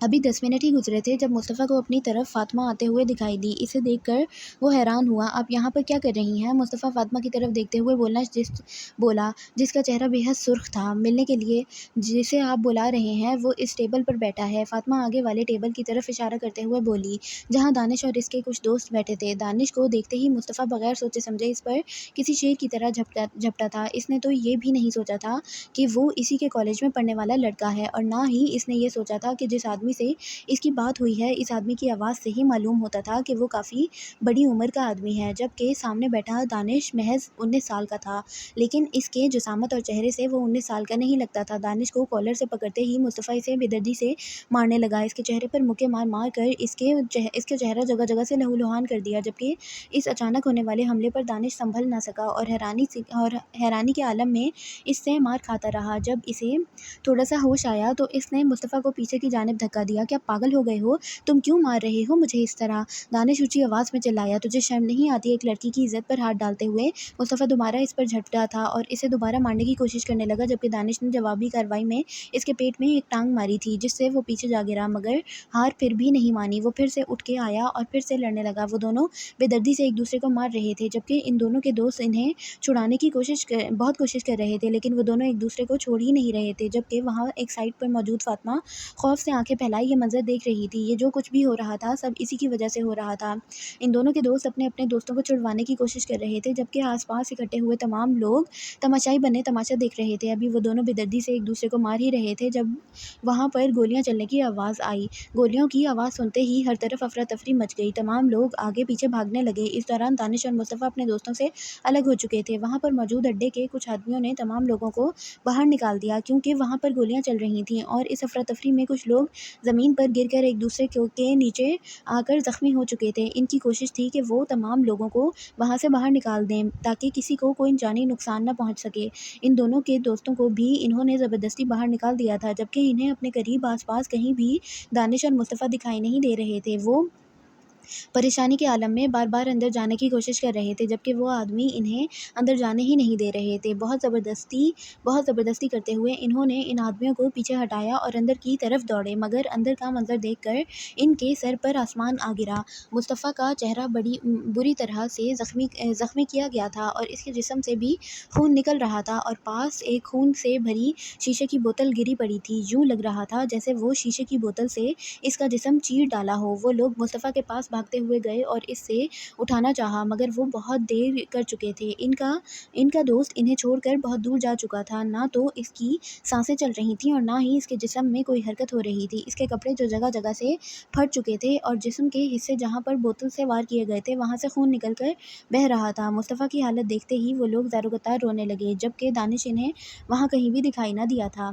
S1: ابھی 10 منٹ ہی گزرے تھے جب مصطفیٰ کو اپنی طرف فاطمہ آتے ہوئے دکھائی دی۔ اسے دیکھ کر وہ حیران ہوا۔ آپ یہاں پر کیا کر رہی ہیں؟ مصطفیٰ فاطمہ کی طرف دیکھتے ہوئے بولا جس کا چہرہ بے حد سرخ تھا۔ ملنے کے لیے جسے آپ بلا رہے ہیں وہ اس ٹیبل پر بیٹھا ہے۔ فاطمہ آگے والے ٹیبل کی طرف اشارہ کرتے ہوئے بولی، جہاں دانش اور اس کے کچھ دوست بیٹھے تھے۔ دانش کو دیکھتے ہی مصطفیٰ بغیر سوچے سمجھے اس پر کسی شیر کی طرح جھپٹا تھا۔ اس نے تو یہ بھی نہیں سوچا تھا کہ وہ اسی کے کالج میں پڑھنے والا لڑکا ہے، اور نہ ہی اس نے یہ سوچا تھا کہ جس آدمی سے اس کی بات ہوئی ہے، اس آدمی کی آواز سے ہی معلوم ہوتا تھا کہ وہ کافی بڑی عمر کا آدمی ہے، جبکہ سامنے بیٹھا دانش محض 19 سال کا تھا، لیکن اس کے جسامت اور چہرے سے وہ 19 سال کا نہیں لگتا تھا۔ دانش کو کالر سے پکڑتے ہی مصطفیٰ اسے بے دردی سے مارنے لگا، اس کے چہرے پر مکے مار مار کر اس کے چہرہ جگہ جگہ سے لہولہان کر دیا، جبکہ اس اچانک ہونے والے حملے پر دانش سنبھل نہ سکا اور حیرانی کے عالم میں اس سے مار کھاتا رہا۔ جب اسے تھوڑا سا ہوش آیا تو اس نے مصطفیٰ کو پیچھے کی جانب دھکا دیا۔ کیا پاگل ہو گئے ہو؟ تم کیوں مار رہے ہو مجھے اس طرح؟ دانش اونچی آواز میں چلایا۔ تجھے شرم نہیں آتی؟ ایک لڑکی کی عزت پر ہاتھ ڈالتے ہوئے مصطفیٰ دوبارہ اس پر جھپٹا تھا اور اسے دوبارہ مارنے کی کوشش کرنے لگا، جبکہ دانش نے جوابی کارروائی میں اس کے پیٹ میں ایک ٹانگ ماری تھی جس سے وہ پیچھے جا گرا، مگر ہار پھر بھی نہیں مانی۔ وہ پھر سے اٹھ کے آیا اور پھر سے لڑنے لگا۔ وہ دونوں بے دردی سے ایک دوسرے کو مار رہے تھے، جبکہ ان دونوں کے دوست انہیں چھڑانے کی بہت کوشش کر رہے تھے، لیکن وہ دونوں ایک دوسرے کو چھوڑ ہی نہیں رہے تھے۔ جبکہ وہاں ایک سائڈ پر موجود فاطمہ خوف سے آنکھیں پھیلائے یہ منظر دیکھ رہی تھی۔ یہ جو کچھ بھی ہو رہا تھا سب اسی کی وجہ سے ہو رہا تھا۔ ان دونوں کے دوست اپنے اپنے دوستوں کو چھڑوانے کی کوشش کر رہے تھے، جبکہ آس پاس اکٹھے ہوئے تمام لوگ تماشائی بنے تماشا دیکھ رہے تھے۔ ابھی وہ دونوں بے دردی سے ایک دوسرے کو مار ہی رہے تھے جب وہاں پر گولیاں چلنے کی آواز آئی۔ گولیوں کی آواز سنتے ہی ہر طرف افراتفری مچ گئی، تمام لوگ آگے پیچھے بھاگنے لگے۔ اس دوران دانش اور مصطفیٰ اپنے دوستوں سے الگ ہو چکے تھے۔ وہاں پر موجود اڈے کے کچھ آدمیوں نے تمام لوگوں کو باہر نکال دیا، کیونکہ وہاں پر گولیاں چل رہی تھیں، اور اس افراتفری میں کچھ لوگ زمین پر گر کر ایک دوسرے کے نیچے آ کر زخمی ہو چکے تھے۔ ان کی کوشش تھی کہ وہ تمام لوگوں کو وہاں سے باہر نکال دیں تاکہ کسی کو کوئی جانی نقصان نہ پہنچ سکے۔ ان دونوں کے دوستوں کو بھی انہوں نے زبردستی باہر نکال دیا تھا، جبکہ انہیں اپنے قریب آس پاس کہیں بھی دانش اور مصطفیٰ دکھائی نہیں دے رہے تھے۔ وہ پریشانی کے عالم میں بار بار اندر جانے کی کوشش کر رہے تھے، جبکہ وہ آدمی انہیں اندر جانے ہی نہیں دے رہے تھے۔ بہت زبردستی کرتے ہوئے انہوں نے ان آدمیوں کو پیچھے ہٹایا اور اندر کی طرف دوڑے، مگر اندر کا منظر دیکھ کر ان کے سر پر آسمان آ گرا۔ مصطفیٰ کا چہرہ بری طرح سے زخمی کیا گیا تھا اور اس کے جسم سے بھی خون نکل رہا تھا، اور پاس ایک خون سے بھری شیشے کی بوتل گری پڑی تھی۔ یوں لگ رہا تھا جیسے وہ شیشے کی بوتل سے اس کا جسم چیر ڈالا ہو۔ وہ لوگ مصطفیٰ کے پاس بھاگتے ہوئے گئے اور اس سے اٹھانا چاہا، مگر وہ بہت دیر کر چکے تھے۔ ان کا دوست انہیں چھوڑ کر بہت دور جا چکا تھا۔ نہ تو اس کی سانسیں چل رہی تھیں اور نہ ہی اس کے جسم میں کوئی حرکت ہو رہی تھی۔ اس کے کپڑے جو جگہ جگہ سے پھٹ چکے تھے اور جسم کے حصے جہاں پر بوتل سے وار کیے گئے تھے وہاں سے خون نکل کر بہہ رہا تھا۔ مصطفیٰ کی حالت دیکھتے ہی وہ لوگ زار و قطار رونے لگے، جبکہ دانش انہیں وہاں کہیں بھی دکھائی نہ دیا تھا۔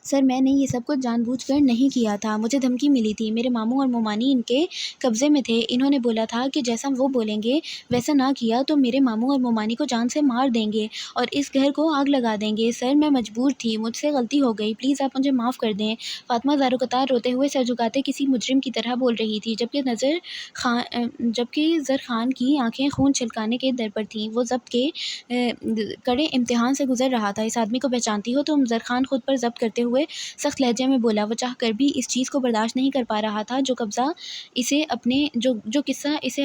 S1: سر، میں نے یہ سب کچھ جان بوجھ کر نہیں کیا تھا، مجھے دھمکی ملی تھی۔ میرے ماموں اور مومانی ان کے قبضے میں تھے، انہوں نے بولا تھا کہ جیسا وہ بولیں گے ویسا نہ کیا تو میرے ماموں اور مومانی کو جان سے مار دیں گے اور اس گھر کو آگ لگا دیں گے۔ سر، میں مجبور تھی، مجھ سے غلطی ہو گئی، پلیز آپ مجھے معاف کر دیں۔ فاطمہ زار و قطار روتے ہوئے سر جھکاتے کسی مجرم کی طرح بول رہی تھی، جبکہ زرخان کی آنکھیں خون چھلکانے کے در پر تھیں۔ وہ ضبط کے کڑے امتحان سے گزر رہا تھا۔ اس آدمی کو پہچانتی ہو تم؟ زرخان خود پر ضبط کرتے ہوئے سخت لہجے میں بولا۔ وہ چاہ کر بھی اس چیز کو برداشت نہیں کر پا رہا تھا جو قصہ اسے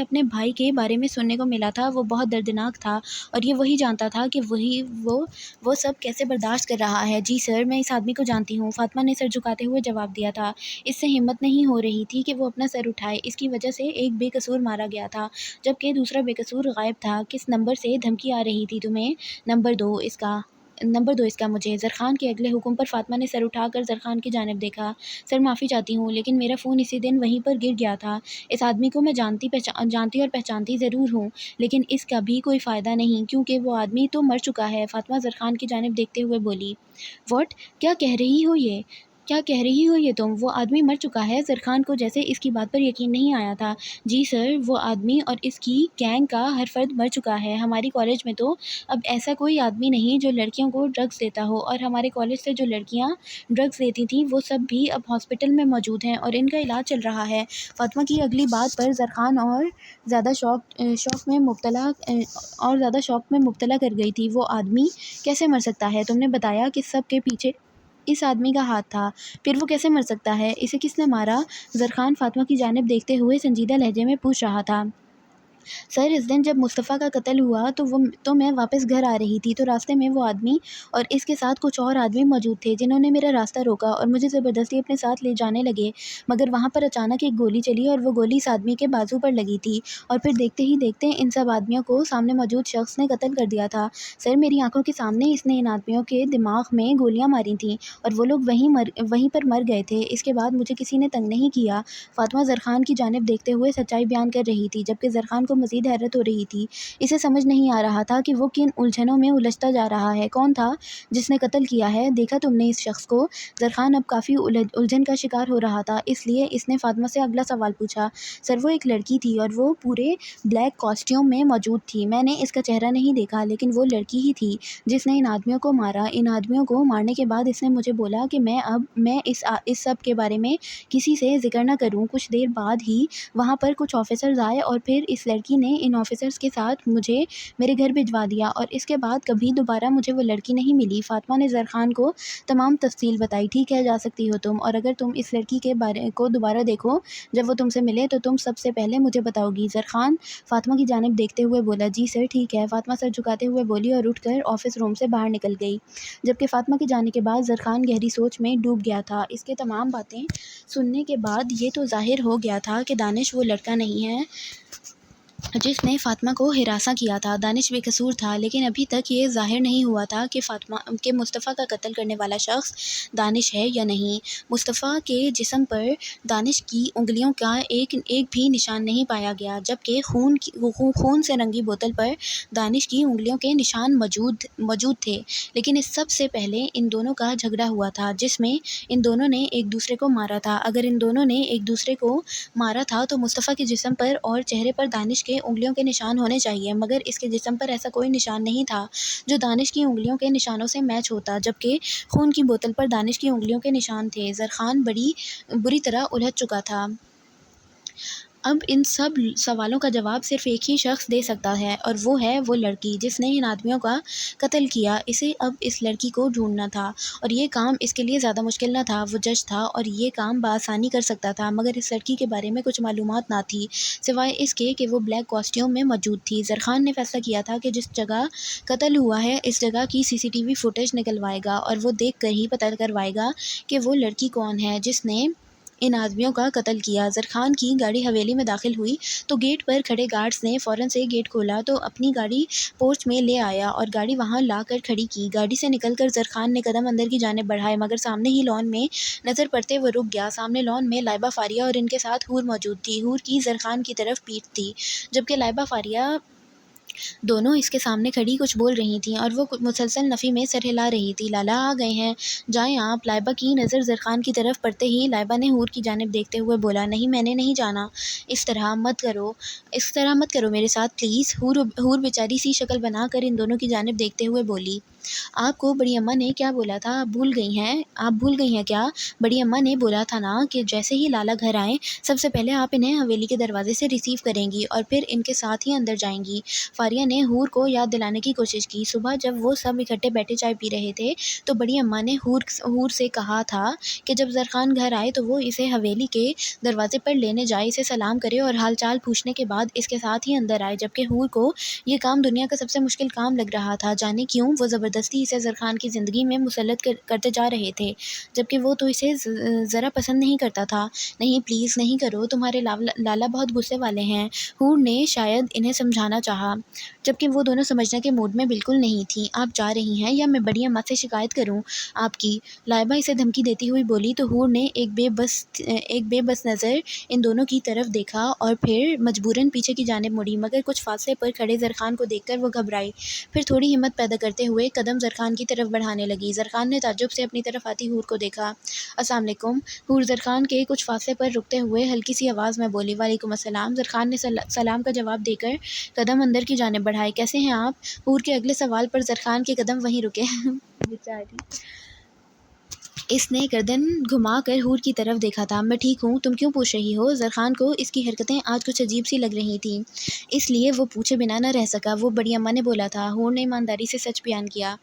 S1: اپنے بھائی کے بارے میں سننے کو ملا تھا وہ بہت دردناک تھا، اور یہ وہی جانتا تھا کہ وہ سب کیسے برداشت کر رہا ہے۔ جی سر، میں اس آدمی کو جانتی ہوں، فاطمہ نے سر جھکاتے ہوئے جواب دیا تھا۔ اس سے ہمت نہیں ہو رہی تھی کہ وہ اپنا سر اٹھائے، اس کی وجہ سے ایک بے قصور مارا گیا تھا جبکہ دوسرا بے قصور غائب تھا۔ کس نمبر سے دھمکی آ رہی تھی تمہیں؟ نمبر 2 اس کا مجھے۔ زرخان کے اگلے حکم پر فاطمہ نے سر اٹھا کر زرخان کی جانب دیکھا۔ سر، معافی چاہتی ہوں، لیکن میرا فون اسی دن وہیں پر گر گیا تھا۔ اس آدمی کو میں جانتی اور پہچانتی ضرور ہوں، لیکن اس کا بھی کوئی فائدہ نہیں کیونکہ وہ آدمی تو مر چکا ہے۔ فاطمہ زرخان کی جانب دیکھتے ہوئے بولی۔ واٹ؟ کیا کہہ رہی ہو یہ تم؟ وہ آدمی مر چکا ہے؟ زرخان کو جیسے اس کی بات پر یقین نہیں آیا تھا۔ جی سر، وہ آدمی اور اس کی گینگ کا ہر فرد مر چکا ہے۔ ہماری کالج میں تو اب ایسا کوئی آدمی نہیں جو لڑکیوں کو ڈرگز دیتا ہو، اور ہمارے کالج سے جو لڑکیاں ڈرگز لیتی تھیں وہ سب بھی اب ہاسپٹل میں موجود ہیں اور ان کا علاج چل رہا ہے۔ فاطمہ کی اگلی بات پر زرخان اور زیادہ شوق میں مبتلا کر گئی تھی۔ وہ آدمی کیسے مر سکتا ہے؟ تم نے بتایا کہ سب کے پیچھے اس آدمی کا ہاتھ تھا، پھر وہ کیسے مر سکتا ہے؟ اسے کس نے مارا؟ زرخان فاطمہ کی جانب دیکھتے ہوئے سنجیدہ لہجے میں پوچھ رہا تھا۔ سر، اس دن جب مصطفیٰ کا قتل ہوا تو میں واپس گھر آ رہی تھی، تو راستے میں وہ آدمی اور اس کے ساتھ کچھ اور آدمی موجود تھے جنہوں نے میرا راستہ روکا اور مجھے زبردستی اپنے ساتھ لے جانے لگے، مگر وہاں پر اچانک ایک گولی چلی اور وہ گولی اس آدمی کے بازو پر لگی تھی، اور پھر دیکھتے ہی دیکھتے ان سب آدمیوں کو سامنے موجود شخص نے قتل کر دیا تھا۔ سر، میری آنکھوں کے سامنے اس نے ان آدمیوں کے دماغ میں گولیاں ماری تھیں اور وہ لوگ وہیں پر مر گئے تھے۔ اس کے بعد مجھے کسی نے تنگ نہیں کیا۔ فاطمہ زرخان کی جانب دیکھتے ہوئے سچائی بیان کر رہی تھی، جبکہ زرخان کو مزید حیرت ہو رہی تھی۔ اسے سمجھ نہیں آ رہا تھا کہ وہ کن الجھنوں میں الجھتا جا رہا ہے۔ کون تھا جس نے قتل کیا ہے؟ دیکھا تم نے اس شخص کو؟ زرخان اب کافی الجھن کا شکار ہو رہا تھا، اس لیے اس نے فاطمہ سے اگلا سوال پوچھا۔ سر، وہ ایک لڑکی تھی اور وہ پورے بلیک کاسٹیوم میں موجود تھی۔ میں نے اس کا چہرہ نہیں دیکھا، لیکن وہ لڑکی ہی تھی جس نے ان آدمیوں کو مارا۔ ان آدمیوں کو مارنے کے بعد اس نے مجھے بولا کہ میں اس سب کے بارے میں کسی سے ذکر نہ کروں۔ کچھ دیر بعد ہی وہاں پر کچھ آفیسرز آئے اور پھر اس لڑکی نے ان آفیسرز کے ساتھ مجھے میرے گھر بھجوا دیا، اور اس کے بعد کبھی دوبارہ مجھے وہ لڑکی نہیں ملی۔ فاطمہ نے زرخان کو تمام تفصیل بتائی۔ ٹھیک ہے، جا سکتی ہو تم، اور اگر تم اس لڑکی کے بارے کو دوبارہ دیکھو جب وہ تم سے ملے تو تم سب سے پہلے مجھے بتاؤ گی۔ زرخان فاطمہ کی جانب دیکھتے ہوئے بولا۔ جی سر، ٹھیک ہے، فاطمہ سر جھکاتے ہوئے بولی اور اٹھ کر آفس روم سے باہر نکل گئی، جبکہ فاطمہ کے جانے کے بعد زرخان گہری سوچ میں ڈوب گیا تھا۔ اس کے تمام باتیں سننے کے بعد یہ تو ظاہر ہو گیا تھا کہ دانش وہ لڑکا نہیں ہے جس نے فاطمہ کو ہراساں کیا تھا۔ دانش بے قصور تھا، لیکن ابھی تک یہ ظاہر نہیں ہوا تھا کہ مصطفیٰ کا قتل کرنے والا شخص دانش ہے یا نہیں۔ مصطفیٰ کے جسم پر دانش کی انگلیوں کا ایک بھی نشان نہیں پایا گیا، جبکہ خون سے رنگی بوتل پر دانش کی انگلیوں کے نشان موجود تھے۔ لیکن اس سب سے پہلے ان دونوں کا جھگڑا ہوا تھا جس میں ان دونوں نے ایک دوسرے کو مارا تھا۔ اگر ان دونوں نے ایک دوسرے کو مارا تھا تو مصطفیٰ کے جسم پر اور چہرے پر دانش کے انگلیوں کے نشان ہونے چاہیے، مگر اس کے جسم پر ایسا کوئی نشان نہیں تھا جو دانش کی انگلیوں کے نشانوں سے میچ ہوتا، جبکہ خون کی بوتل پر دانش کی انگلیوں کے نشان تھے۔ زرخان بری طرح الجھ چکا تھا۔ اب ان سب سوالوں کا جواب صرف ایک ہی شخص دے سکتا ہے، اور وہ ہے وہ لڑکی جس نے ان آدمیوں کا قتل کیا۔ اسے اب اس لڑکی کو ڈھونڈنا تھا، اور یہ کام اس کے لیے زیادہ مشکل نہ تھا۔ وہ جج تھا اور یہ کام بآسانی کر سکتا تھا، مگر اس لڑکی کے بارے میں کچھ معلومات نہ تھی سوائے اس کے کہ وہ بلیک کاسٹیوم میں موجود تھی۔ زرخان نے فیصلہ کیا تھا کہ جس جگہ قتل ہوا ہے اس جگہ کی CCTV فوٹیج نکلوائے گا، اور وہ دیکھ کر ہی پتہ کروائے گا کہ وہ لڑکی کون ہے جس نے ان آدمیوں کا قتل کیا۔ زرخان کی گاڑی حویلی میں داخل ہوئی تو گیٹ پر کھڑے گارڈز نے فوراً سے گیٹ کھولا تو اپنی گاڑی پورچ میں لے آیا اور گاڑی وہاں لا کر کھڑی کی۔ گاڑی سے نکل کر زرخان نے قدم اندر کی جانب بڑھائے، مگر سامنے ہی لان میں نظر پڑتے وہ رک گیا۔ سامنے لان میں لائبہ فاریہ اور ان کے ساتھ حور موجود تھی۔ حور کی زرخان کی طرف پیٹھ تھی، جبکہ لائبہ فاریہ دونوں اس کے سامنے کھڑی کچھ بول رہی تھیں، اور وہ مسلسل نفی میں سر ہلا رہی تھی۔ لالا آ گئے ہیں، جائیں آپ۔ لائبہ کی نظر زرخان کی طرف پڑتے ہی لائبہ نے حور کی جانب دیکھتے ہوئے بولا۔ نہیں، میں نے نہیں جانا، اس طرح مت کرو میرے ساتھ پلیز۔ حور بیچاری سی شکل بنا کر ان دونوں کی جانب دیکھتے ہوئے بولی۔ آپ کو بڑی اماں نے کیا بولا تھا؟ آپ بھول گئی ہیں کیا؟ بڑی اماں نے بولا تھا نا کہ جیسے ہی لالا گھر آئیں سب سے پہلے آپ انہیں حویلی کے دروازے سے ریسیو کریں گی اور پھر ان کے ساتھ ہی اندر جائیں گی۔ فاریہ نے حور کو یاد دلانے کی کوشش کی۔ صبح جب وہ سب اکٹھے بیٹھے چائے پی رہے تھے تو بڑی اماں نے حور سے کہا تھا کہ جب زرخان گھر آئے تو وہ اسے حویلی کے دروازے پر لینے جائے، اسے سلام کرے اور حال چال پوچھنے کے بعد اس کے ساتھ ہی اندر آئے، جبکہ حور کو یہ کام دنیا کا سب سے مشکل کام لگ رہا تھا۔ جانے کیوں وہ زبردستی اسے زرخان کی زندگی میں مسلط کرتے جا رہے تھے، جبکہ وہ تو اسے ذرا پسند نہیں کرتا تھا۔ نہیں پلیز نہیں کرو، تمہارے لالا بہت غصے والے ہیں۔ حور نے شاید انہیں سمجھانا چاہا، جبکہ وہ دونوں سمجھنے کے موڈ میں بالکل نہیں تھیں۔ آپ جا رہی ہیں یا میں بڑی اماں سے شکایت کروں آپ کی؟ لائبہ اسے دھمکی دیتی ہوئی بولی تو حور نے ایک بے بس نظر ان دونوں کی طرف دیکھا اور پھر مجبوراً پیچھے کی جانب مڑی، مگر کچھ فاصلے پر کھڑے زرخان کو دیکھ کر وہ گھبرائی، پھر تھوڑی ہمت پیدا کرتے ہوئے قدم زرخان کی طرف بڑھانے لگی۔ زرخان نے تعجب سے اپنی طرف آتی حور کو دیکھا۔ السلام علیکم۔ حور زرخان کے کچھ فاصلے پر رکتے ہوئے ہلکی سی آواز میں بولی۔ وعلیکم السلام۔ زرخان نے سلام کا جواب دے کر قدم اندر کی جانب بڑھائے۔ کیسے ہیں آپ؟ حور کے اگلے سوال پر زرخان کے قدم وہیں رکے۔ بیچاری، اس نے گردن گھما کر حور کی طرف دیکھا تھا۔ میں ٹھیک ہوں، تم کیوں پوچھ رہی ہو؟ زرخان کو اس کی حرکتیں آج کچھ عجیب سی لگ رہی تھیں، اس لیے وہ پوچھے بنا نہ رہ سکا۔ وہ بڑی اماں نے بولا تھا۔ حور نے ایمانداری سے سچ بیان کیا۔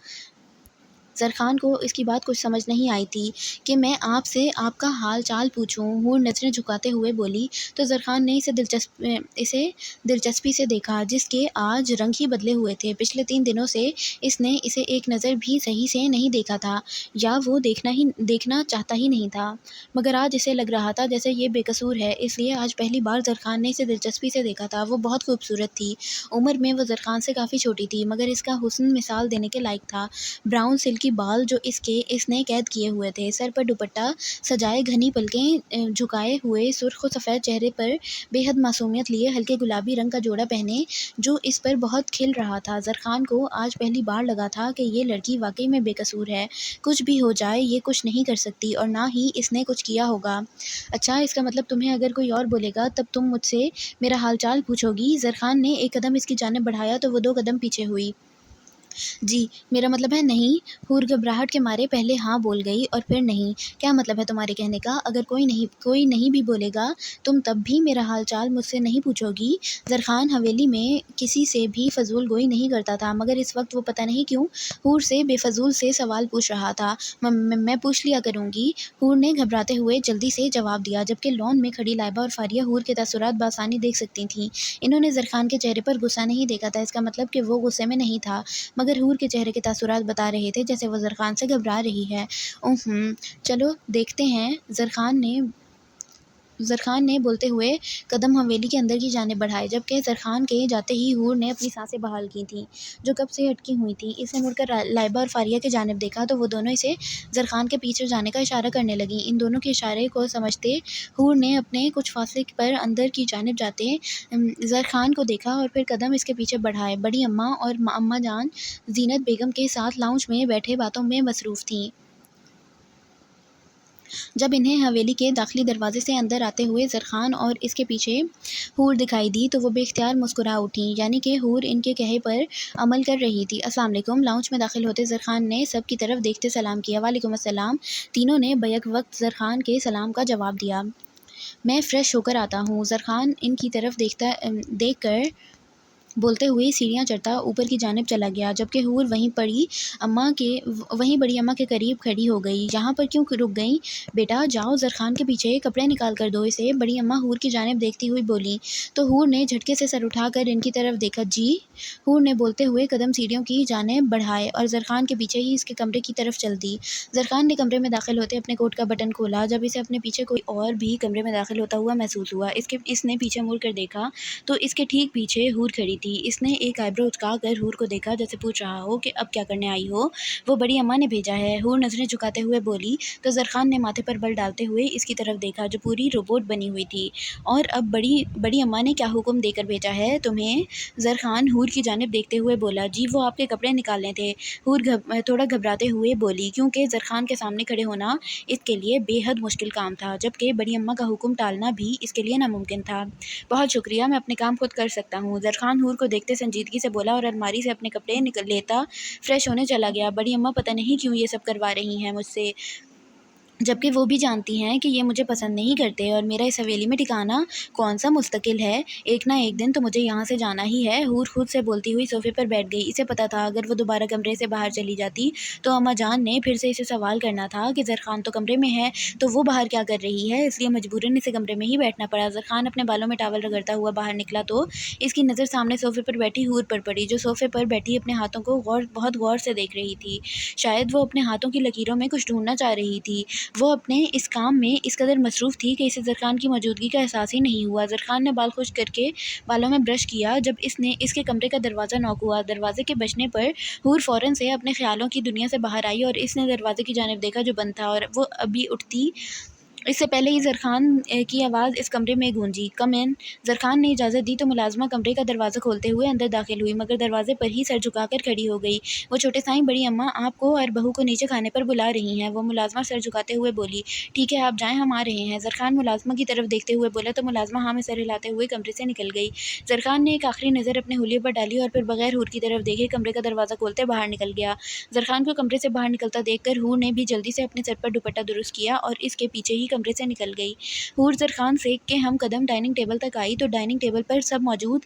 S1: زرخان کو اس کی بات کچھ سمجھ نہیں آئی تھی کہ میں آپ سے آپ کا حال چال پوچھوں۔ حور نظریں جھکاتے ہوئے بولی تو زرخان نے اسے دلچسپی سے دیکھا، جس کے آج رنگ ہی بدلے ہوئے تھے۔ پچھلے 3 دنوں سے اس نے اسے ایک نظر بھی صحیح سے نہیں دیکھا تھا، یا وہ دیکھنا چاہتا ہی نہیں تھا، مگر آج اسے لگ رہا تھا جیسے یہ بے قصور ہے، اس لیے آج پہلی بار زرخان نے اسے دلچسپی سے دیکھا تھا۔ وہ بہت خوبصورت تھی۔ عمر میں وہ زرخان سے کافی چھوٹی تھی، مگر اس کا حسن مثال دینے کے لائق تھا۔ براؤن سلکی بال جو اس نے قید کیے ہوئے تھے، سر پر دوپٹہ سجائے، گھنی پلکیں جھکائے ہوئے، سرخ و سفید چہرے پر بے حد معصومیت لیے ہلکے گلابی رنگ کا جوڑا پہنے، جو اس پر بہت کھل رہا تھا۔ زرخان کو آج پہلی بار لگا تھا کہ یہ لڑکی واقعی میں بے قصور ہے۔ کچھ بھی ہو جائے یہ کچھ نہیں کر سکتی، اور نہ ہی اس نے کچھ کیا ہوگا۔ اچھا، اس کا مطلب تمہیں اگر کوئی اور بولے گا تب تم مجھ سے میرا حال چال پوچھو گی؟ زرخان نے ایک قدم اس کی جانب بڑھایا تو وہ 2 قدم پیچھے ہوئی۔ جی، میرا مطلب ہے نہیں۔ حور گھبراہٹ کے مارے پہلے ہاں بول گئی اور پھر نہیں۔ کیا مطلب ہے تمہارے کہنے کا؟ اگر کوئی نہیں بھی بولے گا تم تب بھی میرا حال چال مجھ سے نہیں پوچھو گی؟ زرخان حویلی میں کسی سے بھی فضول گوئی نہیں کرتا تھا، مگر اس وقت وہ پتہ نہیں کیوں حور سے بے فضول سے سوال پوچھ رہا تھا۔ میں پوچھ لیا کروں گی، حور نے گھبراتے ہوئے جلدی سے جواب دیا، جبکہ لان میں کھڑی لائبہ اور فاریہ حور کے تاثرات بآسانی دیکھ سکتی تھیں۔ انہوں نے زرخان کے چہرے پر غصہ نہیں دیکھا تھا، اس کا مطلب کہ وہ غصے میں نہیں تھا، مگر حور کے چہرے کے تاثرات بتا رہے تھے جیسے وہ زرخان سے گھبرا رہی ہے۔ چلو دیکھتے ہیں، زرخان نے بولتے ہوئے قدم حویلی کے اندر کی جانب بڑھائے، جبکہ زرخان کے جاتے ہی حور نے اپنی سانسیں بحال کی تھیں، جو کب سے اٹکی ہوئی تھیں۔ اس نے مڑ کر لائبہ اور فاریہ کی جانب دیکھا تو وہ دونوں اسے زرخان کے پیچھے جانے کا اشارہ کرنے لگیں۔ ان دونوں کے اشارے کو سمجھتے حور نے اپنے کچھ فاصلے پر اندر کی جانب جاتے زرخان کو دیکھا اور پھر قدم اس کے پیچھے بڑھائے۔ بڑی اماں اور اماں جان زینت بیگم کے ساتھ لاؤنج میں بیٹھے باتوں میں مصروف تھیں۔ جب انہیں حویلی کے داخلی دروازے سے اندر آتے ہوئے زرخان اور اس کے پیچھے حور دکھائی دی تو وہ بے اختیار مسکرا اٹھیں، یعنی کہ حور ان کے کہے پر عمل کر رہی تھی۔ السلام علیکم۔ لاؤنج میں داخل ہوتے زرخان نے سب کی طرف دیکھتے سلام کیا۔ وعلیکم السلام۔ تینوں نے بیک وقت زرخان کے سلام کا جواب دیا۔ میں فریش ہو کر آتا ہوں۔ زرخان ان کی طرف دیکھ کر بولتے ہوئے سیڑھیاں چڑھتا اوپر کی جانب چلا گیا، جبکہ حور وہیں بڑی اماں کے قریب کھڑی ہو گئی۔ یہاں پر کیوں رک گئیں؟ بیٹا جاؤ زرخان کے پیچھے کپڑے نکال کر دو اسے، بڑی اماں حور کی جانب دیکھتی ہوئی بولی، تو حور نے جھٹکے سے سر اٹھا کر ان کی طرف دیکھا۔ جی؟ حور نے بولتے ہوئے قدم سیڑھیوں کی جانب بڑھائے اور زرخان کے پیچھے ہی اس کے کمرے کی طرف چل دی۔ زرخان نے کمرے میں داخل ہوتے اپنے کوٹ کا بٹن کھولا۔ جب اسے اپنے پیچھے کوئی اور بھی کمرے میں داخل ہوتا ہوا محسوس ہوا، اس نے پیچھے مڑ کر دیکھا تو اس کے ٹھیک پیچھے حور کھڑی تھی۔ اس نے ایک آئی برو اچکا کر حور کو دیکھا، جیسے پوچھ رہا ہو کہ اب کیا کرنے آئی ہو؟ وہ بڑی اماں نے بھیجا ہے، حور نظریں جھکاتے ہوئے بولی، تو زرخان نے ماتھے پر بل ڈالتے ہوئے اس کی طرف دیکھا جو پوری روبوٹ بنی ہوئی تھی۔ اور اب بڑی اماں نے کیا حکم دے کر بھیجا ہے تمہیں؟ زرخان حور کی جانب دیکھتے ہوئے بولا۔ جی، وہ آپ کے کپڑے نکالنے تھے، حور تھوڑا گھبراتے ہوئے بولی، کیونکہ زرخان کے سامنے کھڑے ہونا اس کے لیے بے حد مشکل کام تھا، جبکہ بڑی اماں کا حکم ٹالنا بھی اس کے لیے ناممکن تھا۔ بہت شکریہ، میں اپنے کام خود کر سکتا ہوں۔ زرخان حور کو دیکھتے سنجیدگی سے بولا اور الماری سے اپنے کپڑے لیتا فریش ہونے چلا گیا۔ بڑی اماں پتہ نہیں کیوں یہ سب کروا رہی ہیں مجھ سے، جبکہ وہ بھی جانتی ہیں کہ یہ مجھے پسند نہیں کرتے، اور میرا اس حویلی میں ٹھکانہ کون سا مستقل ہے؟ ایک نہ ایک دن تو مجھے یہاں سے جانا ہی ہے۔ حور خود سے بولتی ہوئی صوفے پر بیٹھ گئی۔ اسے پتہ تھا اگر وہ دوبارہ کمرے سے باہر چلی جاتی تو اماں جان نے پھر سے اسے سوال کرنا تھا کہ زرخان تو کمرے میں ہے تو وہ باہر کیا کر رہی ہے، اس لیے مجبوراً اسے کمرے میں ہی بیٹھنا پڑا۔ زرخان اپنے بالوں میں ٹاول رگڑتا ہوا باہر نکلا تو اس کی نظر سامنے صوفے پر بیٹھی حور پر پڑی، جو صوفے پر بیٹھی اپنے ہاتھوں کو بہت غور سے دیکھ رہی تھی۔ شاید وہ اپنے ہاتھوں کی لکیروں میں کچھ ڈھونڈنا چاہ رہی تھی۔ وہ اپنے اس کام میں اس قدر مصروف تھی کہ اسے زرخان کی موجودگی کا احساس ہی نہیں ہوا۔ زرخان نے بال خشک کر کے بالوں میں برش کیا جب اس کے کمرے کا دروازہ نوک ہوا۔ دروازے کے بجنے پر حور فوراً سے اپنے خیالوں کی دنیا سے باہر آئی اور اس نے دروازے کی جانب دیکھا جو بند تھا، اور وہ ابھی اٹھتی اس سے پہلے ہی زرخان کی آواز اس کمرے میں گونجی، کم ان۔ زرخان نے اجازت دی تو ملازمہ کمرے کا دروازہ کھولتے ہوئے اندر داخل ہوئی، مگر دروازے پر ہی سر جھکا کر کھڑی ہو گئی۔ وہ چھوٹے سائیں بڑی اماں آپ کو اور بہو کو نیچے کھانے پر بلا رہی ہیں، وہ ملازمہ سر جھکاتے ہوئے بولی۔ ٹھیک ہے، آپ جائیں، ہم آ رہے ہیں۔ زرخان ملازمہ کی طرف دیکھتے ہوئے بولا تو ملازمہ ہاں میں سر ہلاتے ہوئے کمرے سے نکل گئی۔ زرخان نے ایک آخری نظر اپنے حلیے پر ڈالی اور پھر بغیر حور کی طرف دیکھے کمرے کا دروازہ کھولتے باہر نکل گیا۔ زرخان کو کمرے سے باہر نکلتا دیکھ کر حور نے بھی جلدی سے اپنے سر پر دوپٹہ درست کیا اور اس کے پیچھے ہی کمرے سے نکل گئی۔ حور زرخان سے کہ ہم قدم ڈائننگ ٹیبل تک آئی تو ڈائننگ ٹیبل پر سب موجود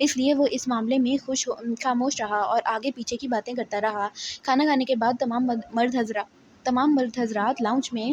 S1: اس لیے وہ اس معاملے میں خاموش رہا اور آگے پیچھے کی باتیں کرتا رہا۔ کھانا کھانے کے بعد تمام مرد حضرات لاؤنج میں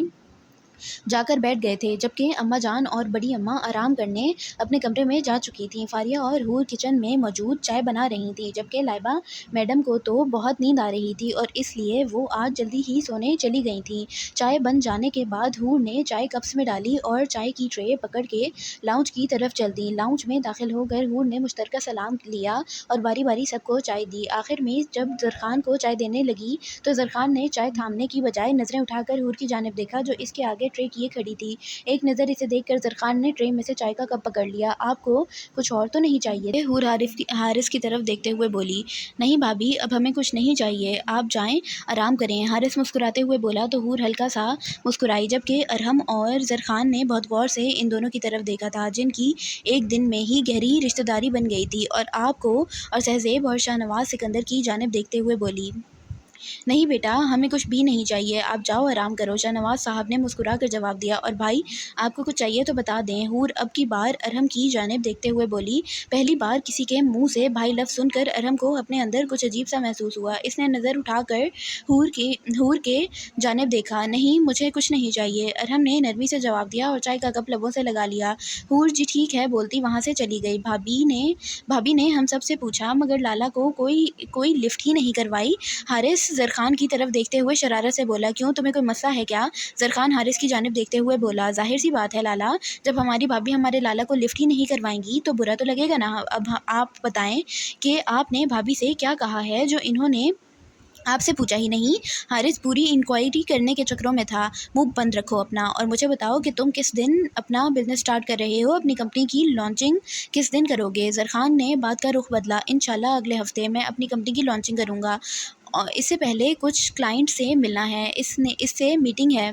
S1: جا کر بیٹھ گئے تھے، جبکہ اماں جان اور بڑی اماں آرام کرنے اپنے کمرے میں جا چکی تھیں۔ فاریہ اور حور کچن میں موجود چائے بنا رہی تھیں، جبکہ لائبہ میڈم کو تو بہت نیند آ رہی تھی اور اس لیے وہ آج جلدی ہی سونے چلی گئی تھیں۔ چائے بن جانے کے بعد حور نے چائے کپس میں ڈالی اور چائے کی ٹرے پکڑ کے لاؤنج کی طرف چل دیں۔ لاؤنج میں داخل ہو کر حور نے مشترکہ سلام لیا اور باری باری سب کو چائے دی۔ آخر میں جب زرخان کو چائے دینے لگی تو زرخان نے چائے تھامنے کی بجائے نظریں اٹھا کر حور کی جانب دیکھا، جو اس کے آگے ٹرے کیے کھڑی تھی۔ ایک نظر اسے دیکھ کر زرخان نے ٹرے میں سے چائے کا کپ پکڑ لیا۔ آپ کو کچھ اور تو نہیں چاہیے؟ حور حارث کی طرف دیکھتے ہوئے بولی۔ نہیں بھابھی، اب ہمیں کچھ نہیں چاہیے، آپ جائیں آرام کریں، حارث مسکراتے ہوئے بولا تو حور ہلکا سا مسکرائی، جبکہ ارحم اور زرخان نے بہت غور سے ان دونوں کی طرف دیکھا تھا، جن کی ایک دن میں ہی گہری رشتہ داری بن گئی تھی، اور آپ کو اور سہزیب اور شاہ نواز سکندر کی جانب دیکھتے ہوئے بولی۔ نہیں بیٹا، ہمیں کچھ بھی نہیں چاہیے، آپ جاؤ آرام کرو، شاہ نواز صاحب نے مسکرا کر جواب دیا۔ اور بھائی، آپ کو کچھ چاہیے تو بتا دیں، حور اب کی بار ارحم کی جانب دیکھتے ہوئے بولی۔ پہلی بار کسی کے منہ سے بھائی لفظ سن کر ارحم کو اپنے اندر کچھ عجیب سا محسوس ہوا۔ اس نے نظر اٹھا کر حور کے جانب دیکھا۔ نہیں، مجھے کچھ نہیں چاہیے، ارحم نے نرمی سے جواب دیا اور چائے کا کپ لبوں سے لگا لیا۔ حور جی ٹھیک ہے بولتی وہاں سے چلی گئی۔ بھابھی نے ہم سب سے پوچھا مگر لالا کو کوئی لفٹ ہی نہیں کروائی۔ حارث زرخان کی طرف دیکھتے ہوئے شرارت سے بولا۔ کیوں، تمہیں کوئی مسئلہ ہے کیا؟ زرخان حارث کی جانب دیکھتے ہوئے بولا۔ ظاہر سی بات ہے لالا، جب ہماری بھابھی ہمارے لالا کو لفٹ ہی نہیں کروائیں گی تو برا تو لگے گا نا۔ اب آپ بتائیں کہ آپ نے بھابھی سے کیا کہا ہے جو انہوں نے آپ سے پوچھا ہی نہیں؟ حارث پوری انکوائری کرنے کے چکروں میں تھا۔ منہ بند رکھو اپنا اور مجھے بتاؤ کہ تم کس دن اپنا بزنس سٹارٹ کر رہے ہو، اپنی کمپنی کی لانچنگ کس دن کرو گے؟ زرخان نے بات کا رخ بدلا۔ انشاءاللہ اگلے ہفتے میں اپنی کمپنی کی لانچنگ کروں گا، اس سے پہلے کچھ کلائنٹ سے ملنا ہے، اس سے میٹنگ ہے،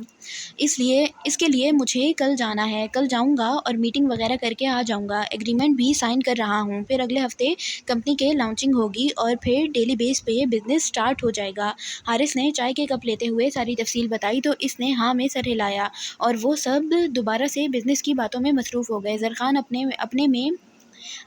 S1: اس کے لیے مجھے کل جانا ہے، کل جاؤں گا اور میٹنگ وغیرہ کر کے آ جاؤں گا، ایگریمنٹ بھی سائن کر رہا ہوں، پھر اگلے ہفتے کمپنی کے لانچنگ ہوگی اور پھر ڈیلی بیس پہ بزنس سٹارٹ ہو جائے گا۔ حارث نے چائے کے کپ لیتے ہوئے ساری تفصیل بتائی تو اس نے ہاں میں سر ہلایا اور وہ سب دوبارہ سے بزنس کی باتوں میں مصروف ہو گئے۔ زرخان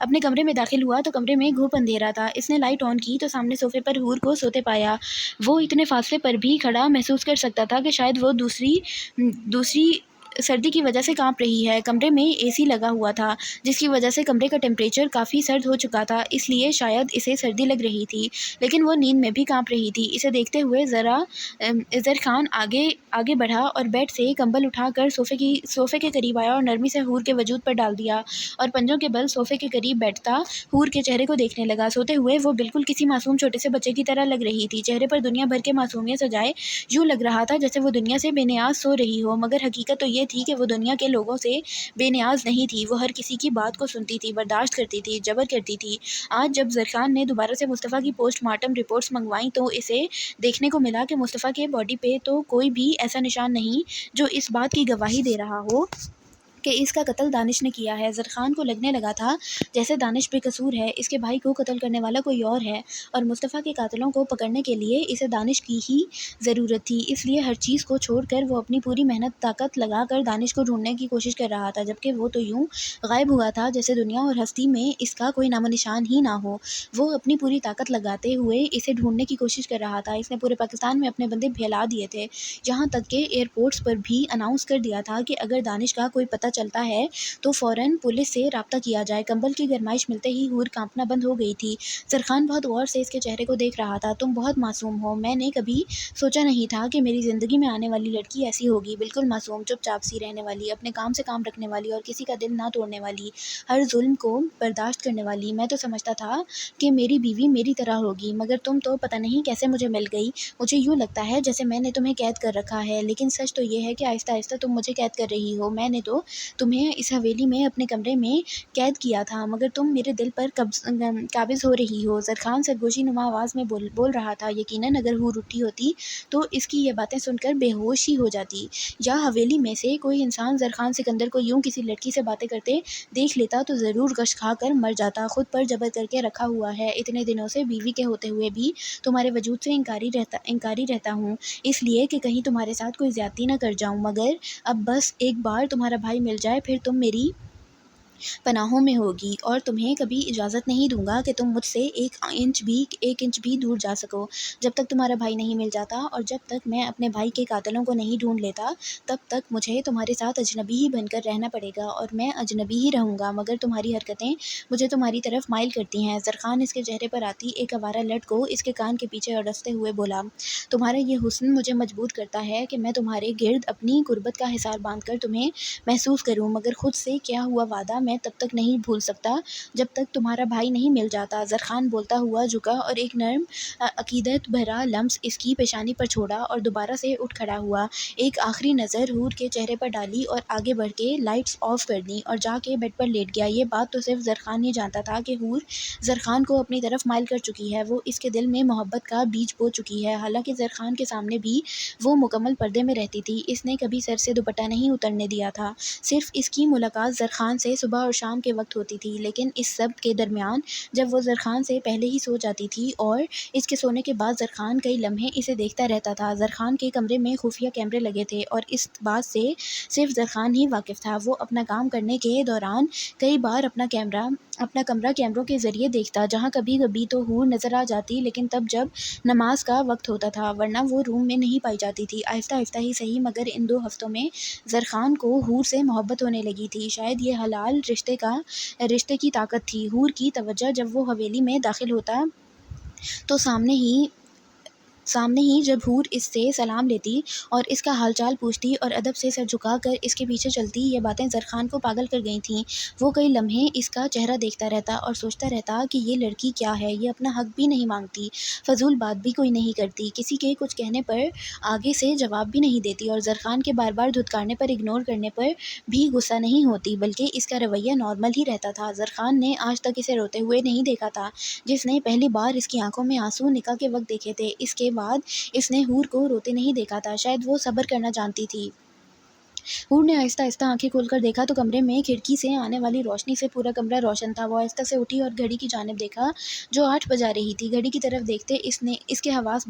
S1: اپنے کمرے میں داخل ہوا تو کمرے میں گھوپ اندھیرا تھا۔ اس نے لائٹ آن کی تو سامنے صوفے پر حور کو سوتے پایا۔ وہ اتنے فاصلے پر بھی کھڑا محسوس کر سکتا تھا کہ شاید وہ دوسری سردی کی وجہ سے کانپ رہی ہے۔ کمرے میں اے سی لگا ہوا تھا، جس کی وجہ سے کمرے کا ٹیمپریچر کافی سرد ہو چکا تھا، اس لیے شاید اسے سردی لگ رہی تھی، لیکن وہ نیند میں بھی کانپ رہی تھی۔ اسے دیکھتے ہوئے زرخان آگے بڑھا اور بیڈ سے کمبل اٹھا کر صوفے کے قریب آیا اور نرمی سے حور کے وجود پر ڈال دیا اور پنجوں کے بل صوفے کے قریب بیٹھتا حور کے چہرے کو دیکھنے لگا۔ سوتے ہوئے وہ بالکل کسی معصوم چھوٹے سے بچے کی طرح لگ رہی تھی، چہرے پر دنیا بھر کے معصومیت سجائے یوں لگ رہا تھا جیسے وہ دنیا سے بے نیاز سو رہی ہو، مگر حقیقت تو یہ تھی کہ وہ دنیا کے لوگوں سے بے نیاز نہیں تھی، وہ ہر کسی کی بات کو سنتی تھی، برداشت کرتی تھی، جبر کرتی تھی۔ آج جب زرخان نے دوبارہ سے مصطفیٰ کی پوسٹ مارٹم رپورٹس منگوائیں تو اسے دیکھنے کو ملا کہ مصطفیٰ کے باڈی پہ تو کوئی بھی ایسا نشان نہیں جو اس بات کی گواہی دے رہا ہو کہ اس کا قتل دانش نے کیا ہے۔ زرخان کو لگنے لگا تھا جیسے دانش بے قصور ہے، اس کے بھائی کو قتل کرنے والا کوئی اور ہے اور مصطفیٰ کے قاتلوں کو پکڑنے کے لیے اسے دانش کی ہی ضرورت تھی، اس لیے ہر چیز کو چھوڑ کر وہ اپنی پوری محنت طاقت لگا کر دانش کو ڈھونڈنے کی کوشش کر رہا تھا، جبکہ وہ تو یوں غائب ہوا تھا جیسے دنیا اور ہستی میں اس کا کوئی نام و نشان ہی نہ ہو۔ وہ اپنی پوری طاقت لگاتے ہوئے اسے ڈھونڈنے کی کوشش کر رہا تھا۔ اس نے پورے پاکستان میں اپنے بندے پھیلا دیے تھے، یہاں تک کہ ایئرپورٹس پر بھی اناؤنس کر دیا تھا کہ اگر دانش کا کوئی پتہ چلتا ہے تو فوراً پولیس سے رابطہ کیا جائے۔ کمبل کی گرمائش ملتے ہی حور کانپنا بند ہو گئی تھی۔ زرخان بہت غور سے اس کے چہرے کو دیکھ رہا تھا۔ تم بہت معصوم ہو، میں نے کبھی سوچا نہیں تھا کہ میری زندگی میں آنے والی لڑکی ایسی ہوگی، بالکل معصوم، چپ چاپ سی رہنے والی، اپنے کام سے کام رکھنے والی اور کسی کا دل نہ توڑنے والی، ہر ظلم کو برداشت کرنے والی۔ میں تو سمجھتا تھا کہ میری بیوی میری طرح ہوگی، مگر تم تو پتہ نہیں کیسے مجھے مل گئی۔ مجھے یوں لگتا ہے جیسے میں نے تمہیں قید کر رکھا ہے، لیکن سچ تو یہ ہے کہ آہستہ آہستہ تم مجھے قید کر رہی ہو۔ میں نے تو تمہیں اس حویلی میں اپنے کمرے میں قید کیا تھا، مگر تم میرے دل پر قابض ہو رہی ہو۔ زرخان سرگوشی نما آواز میں بول رہا تھا۔ یقیناً اگر حور اٹھی ہوتی تو اس کی یہ باتیں سن کر بے ہوش ہی ہو جاتی، یا حویلی میں سے کوئی انسان زرخان سکندر کو یوں کسی لڑکی سے باتیں کرتے دیکھ لیتا تو ضرور غش کھا کر مر جاتا۔ خود پر جبر کر کے رکھا ہوا ہے، اتنے دنوں سے بیوی کے ہوتے ہوئے بھی تمہارے وجود سے انکاری رہتا ہوں، اس لیے کہ کہیں تمہارے ساتھ کوئی زیادتی نہ کر جاؤں، مگر اب بس ایک بار تمہارا بھائی مل جائے پھر تم میری پناہوں میں ہوگی اور تمہیں کبھی اجازت نہیں دوں گا کہ تم مجھ سے ایک انچ بھی دور جا سکو۔ جب تک تمہارا بھائی نہیں مل جاتا اور جب تک میں اپنے بھائی کے قاتلوں کو نہیں ڈھونڈ لیتا، تب تک مجھے تمہارے ساتھ اجنبی ہی بن کر رہنا پڑے گا اور میں اجنبی ہی رہوں گا، مگر تمہاری حرکتیں مجھے تمہاری طرف مائل کرتی ہیں۔ زرخان اس کے چہرے پر آتی ایک آوارہ لٹ کو اس کے کان کے پیچھے اڑستے ہوئے بولا، تمہارا یہ حسن مجھے مجبور کرتا ہے کہ میں تمہارے گرد اپنی قربت کا حصار باندھ کر تمہیں محسوس کروں، مگر خود سے کیا ہوا وعدہ میں تب تک نہیں بھول سکتا جب تک تمہارا بھائی نہیں مل جاتا۔ زرخان بولتا ہوا جھکا اور ایک نرم عقیدت بھرا لمس اس کی پیشانی پر چھوڑا اور دوبارہ سے اٹھ کھڑا ہوا، ایک آخری نظر حور کے چہرے پر ڈالی اور آگے بڑھ کے لائٹس آف کر دیں اور جا کے بیڈ پر لیٹ گیا۔ یہ بات تو صرف زرخان ہی جانتا تھا کہ حور زرخان کو اپنی طرف مائل کر چکی ہے، وہ اس کے دل میں محبت کا بیج بو چکی ہے۔ حالانکہ زرخان کے سامنے بھی وہ مکمل پردے میں رہتی تھی، اس نے کبھی سر سے دوپٹہ نہیں اترنے دیا تھا، صرف اس کی ملاقات زرخان سے صبح اور شام کے وقت ہوتی تھی، لیکن اس سب کے درمیان جب وہ زرخان سے پہلے ہی سو جاتی تھی اور اس کے سونے کے بعد زرخان کئی لمحے اسے دیکھتا رہتا تھا۔ زرخان کے کمرے میں خفیہ کیمرے لگے تھے اور اس بات سے صرف زرخان ہی واقف تھا۔ وہ اپنا کام کرنے کے دوران کئی بار اپنا کمرہ کیمروں کے ذریعے دیکھتا، جہاں کبھی کبھی تو حور نظر آ جاتی، لیکن تب جب نماز کا وقت ہوتا تھا، ورنہ وہ روم میں نہیں پائی جاتی تھی۔ آہستہ آہستہ ہی صحیح، مگر ان 2 ہفتوں میں زرخان کو حور سے محبت ہونے لگی تھی۔ شاید یہ حلال رشتے کی طاقت تھی۔ حور کی توجہ جب وہ حویلی میں داخل ہوتا تو سامنے ہی جب حور اس سے سلام لیتی اور اس کا حال چال پوچھتی اور ادب سے سر جھکا کر اس کے پیچھے چلتی، یہ باتیں زرخان کو پاگل کر گئی تھیں۔ وہ کئی لمحے اس کا چہرہ دیکھتا رہتا اور سوچتا رہتا کہ یہ لڑکی کیا ہے، یہ اپنا حق بھی نہیں مانگتی، فضول بات بھی کوئی نہیں کرتی، کسی کے کچھ کہنے پر آگے سے جواب بھی نہیں دیتی اور زرخان کے بار بار دھتکارنے پر اگنور کرنے پر بھی غصہ نہیں ہوتی، بلکہ اس کا رویہ نارمل ہی رہتا تھا۔ زرخان نے آج تک اسے روتے ہوئے نہیں دیکھا تھا، جس نے پہلی بار اس کی آنکھوں میں آنسو نکاح کے وقت دیکھے تھے، اس کے بعد اس نے حور کو روتے نہیں دیکھا تھا۔ شاید وہ صبر کرنا جانتی تھی۔ حور نے آہستہ آہستہ آنکھیں کھول کر دیکھا تو کمرے میں کھڑکی سے آنے والی روشنی سے پورا کمرہ روشن تھا۔ وہ آہستہ سے اٹھی اور گھڑی کی جانب دیکھا جو 8 بجا رہی تھی۔ گھڑی کی طرف دیکھتے اس کے حواس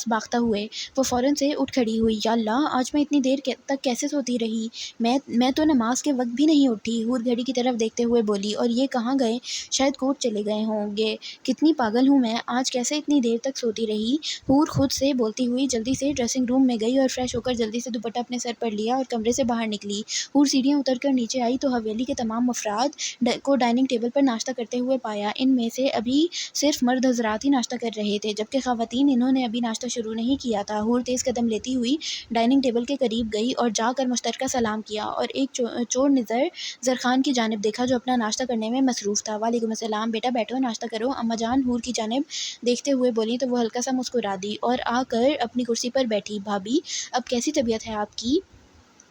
S1: باختہ ہوئے، وہ فوراً سے اٹھ کھڑی ہوئی۔ یا اللہ، آج میں اتنی دیر تک کیسے سوتی رہی؟ میں تو نماز کے وقت بھی نہیں اٹھی۔ حور گھڑی کی طرف دیکھتے ہوئے بولی، اور یہ کہاں گئے؟ شاید کورٹ چلے گئے ہوں گے۔ کتنی پاگل ہوں میں، آج کیسے اتنی دیر تک سوتی رہی؟ حور خود سے بولتی ہوئی جلدی سے ڈریسنگ روم میں گئی اور فریش ہو کر جلدی سے دوپٹہ اپنے سر پر لیا اور کمرے سے باہر نکلی۔ حور سیڑھیاں اتر کر نیچے آئی تو حویلی کے تمام افراد کو ڈائننگ ٹیبل پر ناشتہ کرتے ہوئے پایا۔ ان میں سے ابھی صرف مرد حضرات ہی ناشتہ کر رہے تھے، جبکہ خواتین انہوں نے ابھی ناشتہ شروع نہیں کیا تھا۔ حور تیز قدم لیتی ہوئی ڈائننگ ٹیبل کے قریب گئی اور جا کر مشترکہ سلام کیا اور ایک چور نظر زرخان کی جانب دیکھا جو اپنا ناشتہ کرنے میں مصروف تھا۔ وعلیکم السلام بیٹا، بیٹھو، ناشتہ کرو، اماں جان حور کی جانب دیکھتے ہوئے بولی تو وہ ہلکا سا مسکرا دی اور آ کر اپنی کرسی پر بیٹھی۔ بھابی، اب کیسی طبیعت ہے آپ کی؟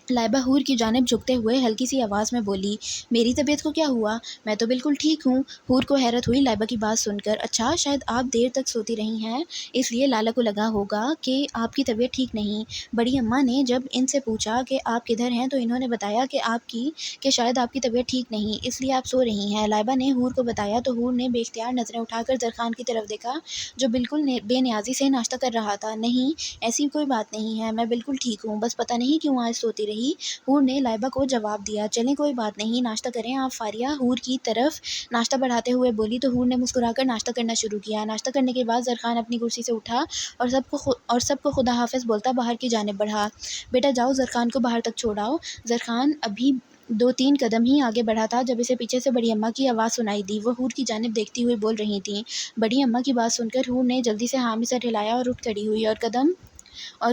S1: لائبہ حور کی جانب جھکتے ہوئے ہلکی سی آواز میں بولی۔ میری طبیعت کو کیا ہوا؟ میں تو بالکل ٹھیک ہوں۔ حور کو حیرت ہوئی لائبہ کی بات سن کر۔ اچھا، شاید آپ دیر تک سوتی رہی ہیں، اس لیے لالا کو لگا ہوگا کہ آپ کی طبیعت ٹھیک نہیں۔ بڑی اماں نے جب ان سے پوچھا کہ آپ کدھر ہیں تو انہوں نے بتایا کہ شاید آپ کی طبیعت ٹھیک نہیں، اس لیے آپ سو رہی ہیں۔ لائبہ نے حور کو بتایا تو حور نے بے اختیار نظریں اٹھا کر زرخان کی طرف دیکھا جو بالکل بے نیازی سے ناشتہ کر رہا تھا۔ نہیں، ایسی کوئی بات نہیں ہے، میں بالکل ٹھیک ہوں، بس پتہ نہیں کیوں آج سوتی رہی۔ حور نے لائبہ کو جواب دیا۔ چلیں کوئی بات نہیں، ناشتہ کریں آپ فاریہ حور کی طرف ناشتہ بڑھاتے ہوئے بولی تو حور نے مسکرا کر ناشتہ کرنا شروع کیا۔ ناشتہ کرنے کے بعد زرخان اپنی کرسی سے اٹھا اور سب کو خدا حافظ بولتا باہر کی جانب بڑھا۔ بیٹا جاؤ، زرخان کو باہر تک چھوڑ آؤ۔ زرخان ابھی 2-3 قدم ہی آگے بڑھا تھا جب اسے پیچھے سے بڑی اماں کی آواز سنائی دی۔ وہ حور کی جانب دیکھتی ہوئی بول رہی تھیں۔ بڑی اماں کی بات سن کر حور نے جلدی سے حامی سر ہلایا اور اٹھ کھڑی ہوئی اور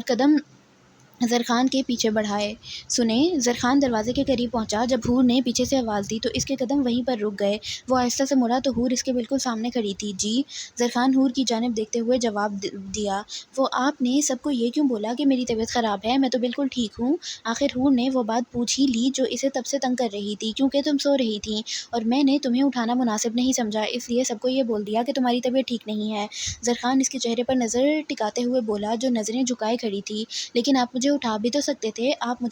S1: قدم زرخان کے پیچھے بڑھائے۔ سنیں، زرخان دروازے کے قریب پہنچا۔ جب حور نے پیچھے سے آواز دی تو اس کے قدم وہیں پر رک گئے۔ وہ آہستہ سے مڑا تو حور اس کے بالکل سامنے کھڑی تھی۔ جی، زرخان حور کی جانب دیکھتے ہوئے جواب دیا۔ وہ آپ نے سب کو یہ کیوں بولا کہ میری طبیعت خراب ہے؟ میں تو بالکل ٹھیک ہوں۔ آخر حور نے وہ بات پوچھ ہی لی جو اسے تب سے تنگ کر رہی تھی، کیونکہ تم سو رہی تھیں اور میں نے تمہیں اٹھانا مناسب نہیں سمجھا، اس لیے سب کو یہ بول دیا کہ تمہاری طبیعت ٹھیک نہیں ہے۔ زرخان اس کے چہرے پر نظر ٹکاتے ہوئے بولا جو نظریں جھکائے کھڑی تھی۔ لیکن آپ مجھے اٹھا بھی تو سکتے تھے، آپ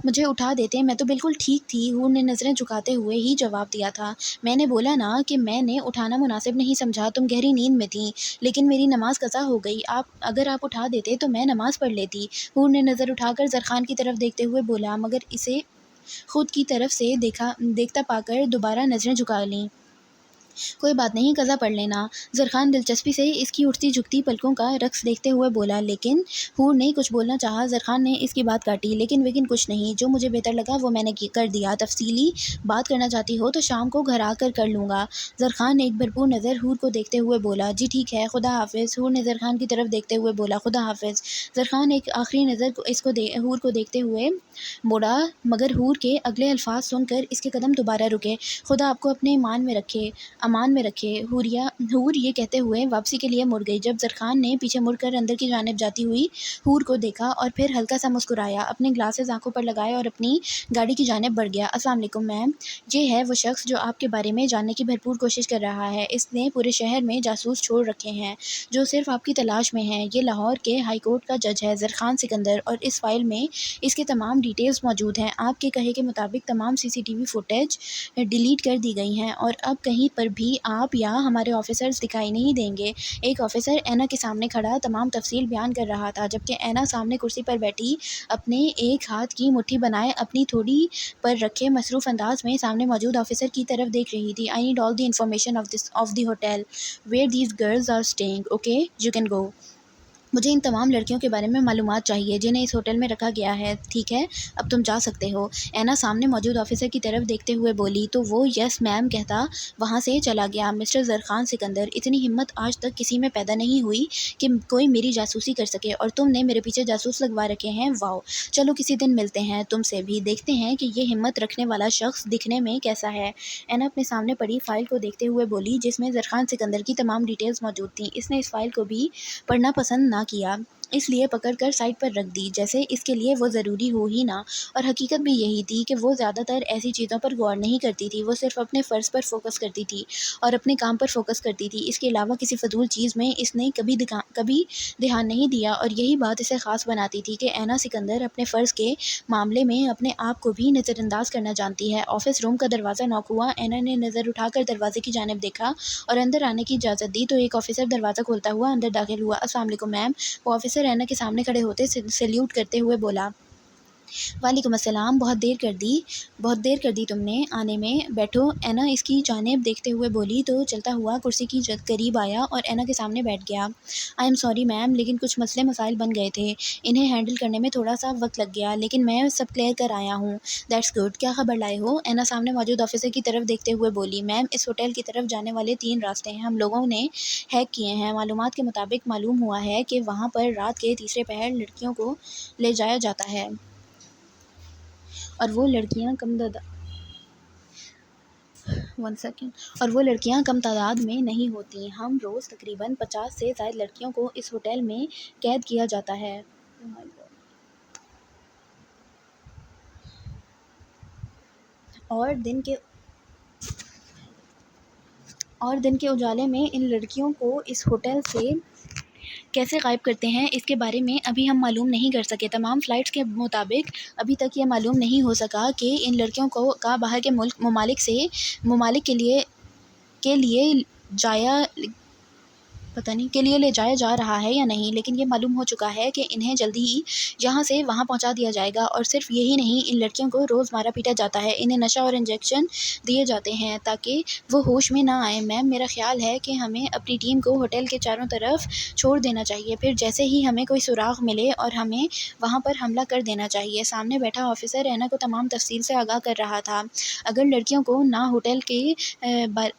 S1: مجھے اٹھا دیتے، میں تو بالکل ٹھیک تھی۔ حور نے نظریں جھکاتے ہوئے ہی جواب دیا تھا۔ میں نے بولا نا کہ میں نے اٹھانا مناسب نہیں سمجھا، تم گہری نیند میں تھیں، لیکن میری نماز قضا ہو گئی، اگر آپ اٹھا دیتے تو میں نماز پڑھ لیتی۔ حور نے نظر اٹھا کر زرخان کی طرف دیکھتے ہوئے بولا، مگر اسے خود کی طرف سے دیکھتا پا کر دوبارہ نظریں جھکا لیں۔ کوئی بات نہیں، قضا پڑھ لینا، زرخان دلچسپی سے اس کی اٹھتی جھکتی پلکوں کا رقص دیکھتے ہوئے بولا۔ لیکن حور نے کچھ بولنا چاہا، زرخان نے اس کی بات کاٹی۔ لیکن کچھ نہیں، جو مجھے بہتر لگا وہ میں نے کر دیا، تفصیلی بات کرنا چاہتی ہو تو شام کو گھر آ کر لوں گا۔ زرخان نے ایک بھرپور نظر حور کو دیکھتے ہوئے بولا۔ جی ٹھیک ہے، خدا حافظ، حور نے زرخان کی طرف دیکھتے ہوئے بولا۔ خدا حافظ۔ زرخان ایک آخری نظر حور کو دیکھتے ہوئے موڑا، مگر حور کے اگلے الفاظ سن کر اس کے قدم دوبارہ رکے۔ خدا آپ کو اپنے امان میں رکھے، حور یہ کہتے ہوئے واپسی کے لیے مڑ گئی۔ جب زرخان نے پیچھے مڑ کر اندر کی جانب جاتی ہوئی حور کو دیکھا اور پھر ہلکا سا مسکرایا، اپنے گلاسز آنکھوں پر لگائے اور اپنی گاڑی کی جانب بڑھ گیا۔ السلام علیکم میم، یہ ہے وہ شخص جو آپ کے بارے میں جاننے کی بھرپور کوشش کر رہا ہے۔ اس نے پورے شہر میں جاسوس چھوڑ رکھے ہیں جو صرف آپ کی تلاش میں ہیں۔ یہ لاہور کے ہائی کورٹ کا جج ہے، زرخان سکندر، اور اس فائل میں اس کے تمام ڈیٹیلز موجود ہیں۔ آپ کے کہے کے مطابق تمام C C T V footage delete کر دی گئی ہیں اور اب کہیں پر بھی آپ یا ہمارے آفیسرز دکھائی نہیں دیں گے۔ ایک آفیسر اینا کے سامنے کھڑا تمام تفصیل بیان کر رہا تھا، جبکہ اینا سامنے کرسی پر بیٹھی اپنے ایک ہاتھ کی مٹھی بنائے اپنی تھوڑی پر رکھے مصروف انداز میں سامنے موجود آفیسر کی طرف دیکھ رہی تھی۔ I need all the information of the hotel where these girls are staying. Okay, you can go. مجھے ان تمام لڑکیوں کے بارے میں معلومات چاہیے جنہیں اس ہوٹل میں رکھا گیا ہے۔ ٹھیک ہے، اب تم جا سکتے ہو، اینا سامنے موجود آفیسر کی طرف دیکھتے ہوئے بولی، تو وہ یس میم کہتا وہاں سے چلا گیا۔ مسٹر زرخان سکندر، اتنی ہمت آج تک کسی میں پیدا نہیں ہوئی کہ کوئی میری جاسوسی کر سکے، اور تم نے میرے پیچھے جاسوس لگوا رکھے ہیں۔ واو، چلو کسی دن ملتے ہیں تم سے بھی، دیکھتے ہیں کہ یہ ہمت رکھنے والا شخص دکھنے میں کیسا ہے۔ اینا اپنے سامنے پڑی فائل کو دیکھتے ہوئے بولی، جس میں زرخان سکندر کی تمام ڈیٹیلز موجود تھیں۔ اس نے اس فائل کو بھی پڑھنا پسند نہ کیا، اس لیے پکڑ کر سائڈ پر رکھ دی، جیسے اس کے لیے وہ ضروری ہو ہی نہ۔ اور حقیقت بھی یہی تھی کہ وہ زیادہ تر ایسی چیزوں پر غور نہیں کرتی تھی، وہ صرف اپنے فرض پر فوکس کرتی تھی اور اپنے کام پر فوکس کرتی تھی۔ اس کے علاوہ کسی فضول چیز میں اس نے کبھی دھیان نہیں دیا، اور یہی بات اسے خاص بناتی تھی کہ اینا سکندر اپنے فرض کے معاملے میں اپنے آپ کو بھی نظر انداز کرنا جانتی ہے۔ آفس روم کا دروازہ نوک ہوا، اینا نے نظر اٹھا کر دروازے کی جانب دیکھا اور اندر آنے کی اجازت دی تو ایک آفیسر دروازہ کھولتا ہوا اندر داخل ہوا۔ السلام علیکم میم، وہ آفیسر اینا کے سامنے کھڑے ہوتے سیلیوٹ کرتے ہوئے بولا۔ وعلیکم السلام، بہت دیر کر دی تم نے آنے میں، بیٹھو، اینا اس کی جانب دیکھتے ہوئے بولی تو چلتا ہوا کرسی کی قریب آیا اور اینا کے سامنے بیٹھ گیا۔ آئی ایم سوری میم، لیکن کچھ مسائل بن گئے تھے، انہیں ہینڈل کرنے میں تھوڑا سا وقت لگ گیا، لیکن میں سب کلیئر کر آیا ہوں۔ دیٹس گڈ، کیا خبر لائے ہو؟ اینا سامنے موجود آفیسر کی طرف دیکھتے ہوئے بولی۔ میم، اس ہوٹل کی طرف جانے والے 3 راستے ہیں، ہم لوگوں نے ہیک کیے ہیں۔ معلومات کے مطابق معلوم ہوا ہے کہ وہاں پر رات کے تیسرے پہر لڑکیوں کو لے جایا جاتا ہے اور وہ لڑکیاں کم تعداد میں نہیں ہوتیں۔ ہم روز تقریباً 50 سے زائد لڑکیوں کو اس ہوٹل میں قید کیا جاتا ہے۔ اور دن کے اجالے میں ان لڑکیوں کو اس ہوٹل سے کیسے غائب کرتے ہیں، اس کے بارے میں ابھی ہم معلوم نہیں کر سکے۔ تمام فلائٹس کے مطابق ابھی تک یہ معلوم نہیں ہو سکا کہ ان لڑکیوں کا باہر کے ممالک کے لیے لے جایا جا رہا ہے یا نہیں، لیکن یہ معلوم ہو چکا ہے کہ انہیں جلدی ہی یہاں سے وہاں پہنچا دیا جائے گا۔ اور صرف یہی نہیں، ان لڑکیوں کو روز مارا پیٹا جاتا ہے، انہیں نشہ اور انجیکشن دیے جاتے ہیں تاکہ وہ ہوش میں نہ آئیں۔ میم، میرا خیال ہے کہ ہمیں اپنی ٹیم کو ہوٹل کے چاروں طرف چھوڑ دینا چاہیے، پھر جیسے ہی ہمیں کوئی سراغ ملے اور ہمیں وہاں پر حملہ کر دینا چاہیے۔ سامنے بیٹھا آفیسر اینا کو تمام تفصیل سے آگاہ کر رہا تھا۔ اگر لڑکیوں کو نہ ہوٹل کے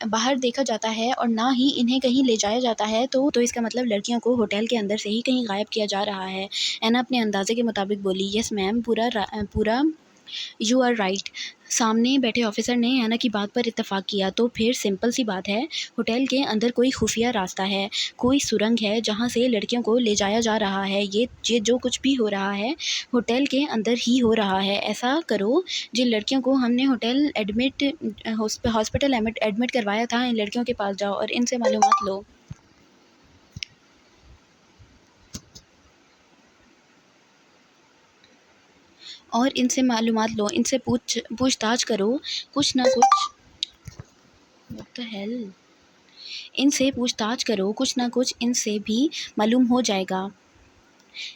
S1: باہر دیکھا جاتا ہے اور نہ ہی انہیں کہیں لے جایا جاتا ہے تو اس کا مطلب لڑکیوں کو ہوٹل کے اندر سے ہی کہیں غائب کیا جا رہا ہے۔ اینا اپنے اندازے کے مطابق بولی۔ یس میم، پورا یو آر رائٹ۔ سامنے بیٹھے آفیسر نے اینا کی بات پر اتفاق کیا۔ تو پھر سمپل سی بات ہے، ہوٹل کے اندر کوئی خفیہ راستہ ہے، کوئی سرنگ ہے جہاں سے لڑکیوں کو لے جایا جا رہا ہے۔ یہ جو کچھ بھی ہو رہا ہے ہوٹل کے اندر ہی ہو رہا ہے۔ ایسا کرو، جن لڑکیوں کو ہم نے ہاسپٹل ایڈمٹ کروایا تھا، ان لڑکیوں کے پاس جاؤ اور ان سے معلومات لو۔ ان سے پوچھ تاچھ کرو، کچھ نہ کچھ ان سے بھی معلوم ہو جائے گا۔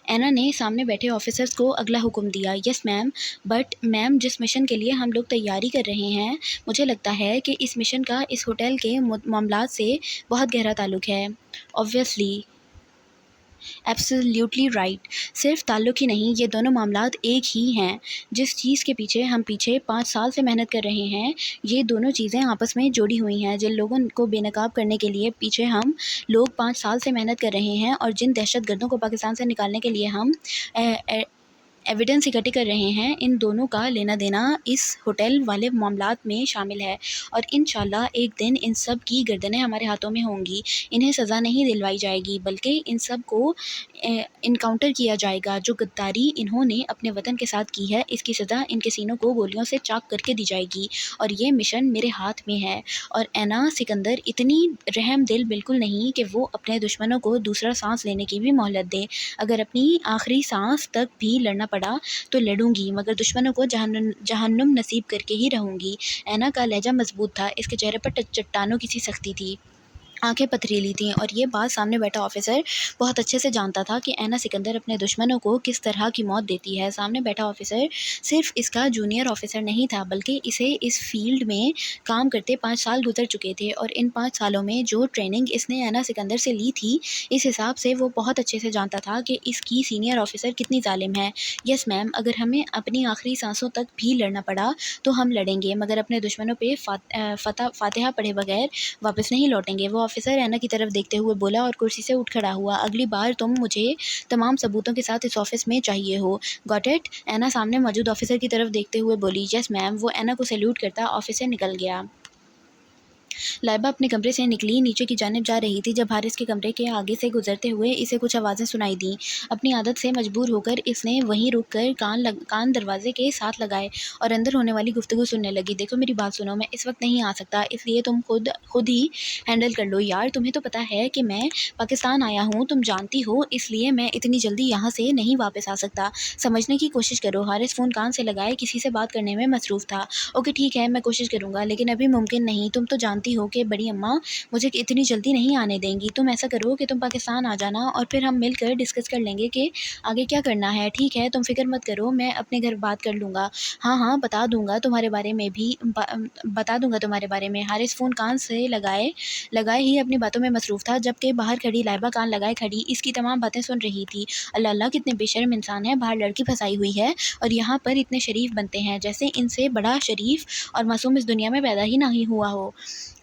S1: اینا نے سامنے بیٹھے آفیسرز کو اگلا حکم دیا۔ یس میم، بٹ میم جس مشن کے لیے ہم لوگ تیاری کر رہے ہیں، مجھے لگتا ہے کہ اس مشن کا اس ہوٹل کے معاملات سے بہت گہرا تعلق ہے۔ Obviously, absolutely right. صرف تعلق ہی نہیں، یہ دونوں معاملات ایک ہی ہیں۔ جس چیز کے پیچھے ہم 5 سال سے محنت کر رہے ہیں، یہ دونوں چیزیں آپس میں جڑی ہوئی ہیں۔ جن لوگوں کو بے نقاب کرنے کے لیے پیچھے ہم لوگ 5 سال سے محنت کر رہے ہیں، اور جن دہشت گردوں کو پاکستان سے نکالنے کے لیے ہم ایویڈنس اکٹھے کر رہے ہیں، ان دونوں کا لینا دینا اس ہوٹل والے معاملات میں شامل ہے، اور انشاءاللہ ایک دن ان سب کی گردنیں ہمارے ہاتھوں میں ہوں گی۔ انہیں سزا نہیں دلوائی جائے گی، بلکہ ان سب کو انکاؤنٹر کیا جائے گا۔ جو غداری انہوں نے اپنے وطن کے ساتھ کی ہے، اس کی سزا ان کے سینوں کو گولیوں سے چاک کر کے دی جائے گی، اور یہ مشن میرے ہاتھ میں ہے۔ اور اینا سکندر اتنی رحم دل بالکل نہیں کہ وہ اپنے دشمنوں کو دوسرا سانس لینے کی بھی مہلت دے۔ اگر اپنی آخری سانس تک بھی لڑنا پڑا تو لڑوں گی، مگر دشمنوں کو جہنم نصیب کر کے ہی رہوں گی۔ اینا کا لہجہ مضبوط تھا، اس کے چہرے پر چٹانوں کی سی سختی تھی، آنکھیں پتھریلی تھیں، اور یہ بات سامنے بیٹھا آفیسر بہت اچھے سے جانتا تھا کہ اینا سکندر اپنے دشمنوں کو کس طرح کی موت دیتی ہے۔ سامنے بیٹھا آفیسر صرف اس کا جونیئر آفیسر نہیں تھا، بلکہ اسے اس فیلڈ میں کام کرتے 5 سال گزر چکے تھے، اور ان 5 سالوں میں جو ٹریننگ اس نے اینا سکندر سے لی تھی، اس حساب سے وہ بہت اچھے سے جانتا تھا کہ اس کی سینئر آفیسر کتنی ظالم ہے۔ یس میم، اگر ہمیں اپنی آخری سانسوں تک بھی لڑنا پڑا تو ہم لڑیں گے، مگر اپنے دشمنوں پہ فاتحہ پڑھے بغیر واپس نہیں لوٹیں گے۔ وہ آفیسر اینا کی طرف دیکھتے ہوئے بولا، اور کرسی سے اٹھ کھڑا ہوا۔ اگلی بار تم مجھے تمام ثبوتوں کے ساتھ اس آفس میں چاہیے ہو، گاٹ اٹ؟ اینا سامنے موجود آفیسر کی طرف دیکھتے ہوئے بولی۔ یس میم۔ وہ اینا کو سیلیوٹ کرتا آفس سے نکل گیا۔ لائبہ اپنے کمرے سے نکلی نیچے کی جانب جا رہی تھی جب حارث کے کمرے کے آگے سے گزرتے ہوئے اسے کچھ آوازیں سنائی دیں۔ اپنی عادت سے مجبور ہو کر اس نے وہیں رک کر کان دروازے کے ساتھ لگائے اور اندر ہونے والی گفتگو سننے لگی۔ دیکھو میری بات سنو، میں اس وقت نہیں آ سکتا، اس لیے تم خود ہی ہینڈل کر لو یار۔ تمہیں تو پتہ ہے کہ میں پاکستان آیا ہوں، تم جانتی ہو، اس لیے میں اتنی جلدی یہاں سے نہیں واپس آ سکتا۔ سمجھنے کی کوشش کرو۔ حارث فون کان سے لگائے کسی سے بات کرنے میں مصروف تھا۔ اوکے ٹھیک ہے، میں کوشش کروں گا، لیکن ابھی ممکن نہیں۔ تم تو جانتی ہو کہ بڑی اماں مجھے اتنی جلدی نہیں آنے دیں گی۔ تم ایسا کرو کہ تم پاکستان آ جانا، اور پھر ہم مل کر ڈسکس کر لیں گے کہ آگے کیا کرنا ہے، ٹھیک ہے؟ تم فکر مت کرو، میں اپنے گھر بات کر لوں گا۔ ہاں بتا دوں گا تمہارے بارے میں۔ حارث فون کان سے لگائے ہی اپنی باتوں میں مصروف تھا، جبکہ باہر کھڑی لائبہ کان لگائے کھڑی اس کی تمام باتیں سن رہی تھی۔ اللہ اللہ، کتنے بے شرم انسان ہیں، باہر لڑکی پھنسائی ہوئی ہے اور یہاں پر اتنے شریف بنتے ہیں، جیسے ان سے بڑا شریف اور معصوم اس دنیا میں پیدا ہی نہیں ہوا ہو۔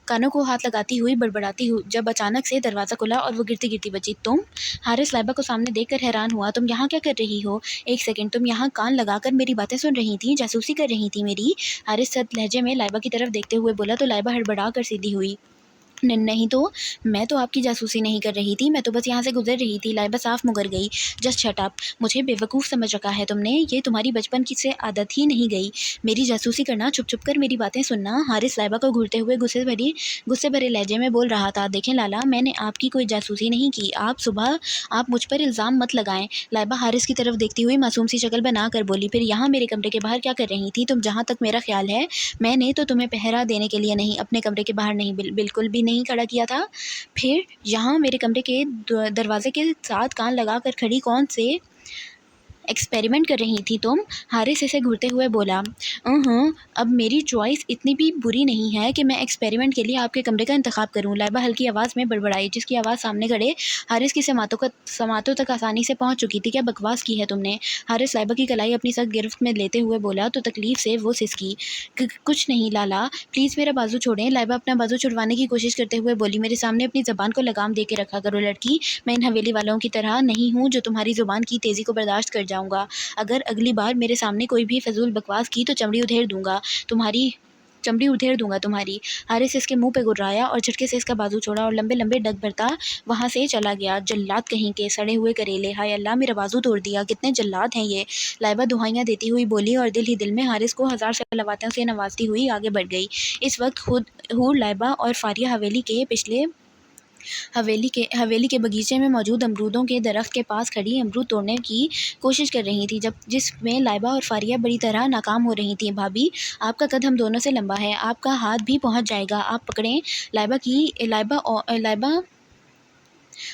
S1: کانوں کو ہاتھ لگاتی ہوئی بڑبڑاتی ہوئی جب اچانک سے دروازہ کھلا اور وہ گرتی گرتی بچی۔ تم؟ حارث لائبہ کو سامنے دیکھ کر حیران ہوا۔ تم یہاں کیا کر رہی ہو؟ ایک سیکنڈ، تم یہاں کان لگا کر میری باتیں سن رہی تھی، جاسوسی کر رہی تھی میری؟ حارث سرد لہجے میں لائبہ کی طرف دیکھتے ہوئے بولا تو لائبہ ہڑبڑا کر سیدھی ہوئی۔ نہیں تو میں تو آپ کی جاسوسی نہیں کر رہی تھی، میں تو بس یہاں سے گزر رہی تھی۔ لائبہ صاف مگر گئی۔ جسٹ شٹ اپ، مجھے بیوقوف سمجھ رکھا ہے تم نے، یہ تمہاری بچپن کی سے عادت ہی نہیں گئی، میری جاسوسی کرنا، چھپ چھپ کر میری باتیں سننا۔ حارث لائبہ کو گھورتے ہوئے غصے بھرے لہجے میں بول رہا تھا۔ دیکھیں لالا، میں نے آپ کی کوئی جاسوسی نہیں کی، آپ مجھ پر الزام مت لگائیں۔ لائبہ حارث کی طرف دیکھتی ہوئی معصوم سی شکل بنا کر بولی۔ پھر یہاں میرے کمرے کے باہر کیا کر رہی تھی تم؟ جہاں تک میرا خیال ہے میں نے تو تمہیں پہرا دینے کے لیے نہیں، اپنے کمرے کے باہر نہیں، بالکل بھی نہیں کھڑا کیا تھا۔ پھر یہاں میرے کمرے کے دروازے کے ساتھ کان لگا کر کھڑی کون سے ایکسپیریمنٹ کر رہی تھی تم؟ حارث اسے گھورتے ہوئے بولا۔ اب میری چوائس اتنی بھی بری نہیں ہے کہ میں ایکسپیریمنٹ کے لیے آپ کے کمرے کا انتخاب کروں، لائبہ ہلکی آواز میں بڑبڑائی، جس کی آواز سامنے کھڑے حارث کی سماعتوں تک آسانی سے پہنچ چکی تھی۔ کیا بکواس کی ہے تم نے؟ حارث لائبہ کی کلائی اپنی سخت گرفت میں لیتے ہوئے بولا تو تکلیف سے وہ سسکی۔ کچھ نہیں لالا، پلیز میرا بازو چھوڑیں۔ لائبہ اپنا بازو چھڑوانے کی کوشش کرتے ہوئے بولی۔ میرے سامنے اپنی زبان کو لگام دے کے رکھا کرو لڑکی، میں ان حویلی والوں کی طرح نہیں ہوں جو تمہاری زبان کی تیزی کو برداشت کر جاؤں گا۔ اگر اگلی بار میرے سامنے کوئی بھی فضول بکواس کی تو چمڑی ادھیڑ دوں گا تمہاری۔ حارث اس کے منہ پہ گرایا اور جھٹکے سے اس کا بازو چھوڑا اور لمبے لمبے ڈگ بھرتا وہاں سے چلا گیا۔ جلاد کہیں کے، سڑے ہوئے کریلے، ہائے اللہ میرا بازو توڑ دیا، کتنے جلاد ہیں یہ، لائبہ دہائیاں دیتی ہوئی بولی اور دل ہی دل میں حارث کو ہزار صلواتوں سے نوازتی ہوئی آگے بڑھ گئی۔ اس وقت حور لائبہ اور فاریہ حویلی کے بغیچے میں موجود امرودوں کے درخت کے پاس کھڑی امرود توڑنے کی کوشش کر رہی تھی، جس میں لائبہ اور فاریہ بڑی طرح ناکام ہو رہی تھیں۔ بھابھی، آپ کا قد ہم دونوں سے لمبا ہے، آپ کا ہاتھ بھی پہنچ جائے گا، آپ پکڑیں۔ لائبہ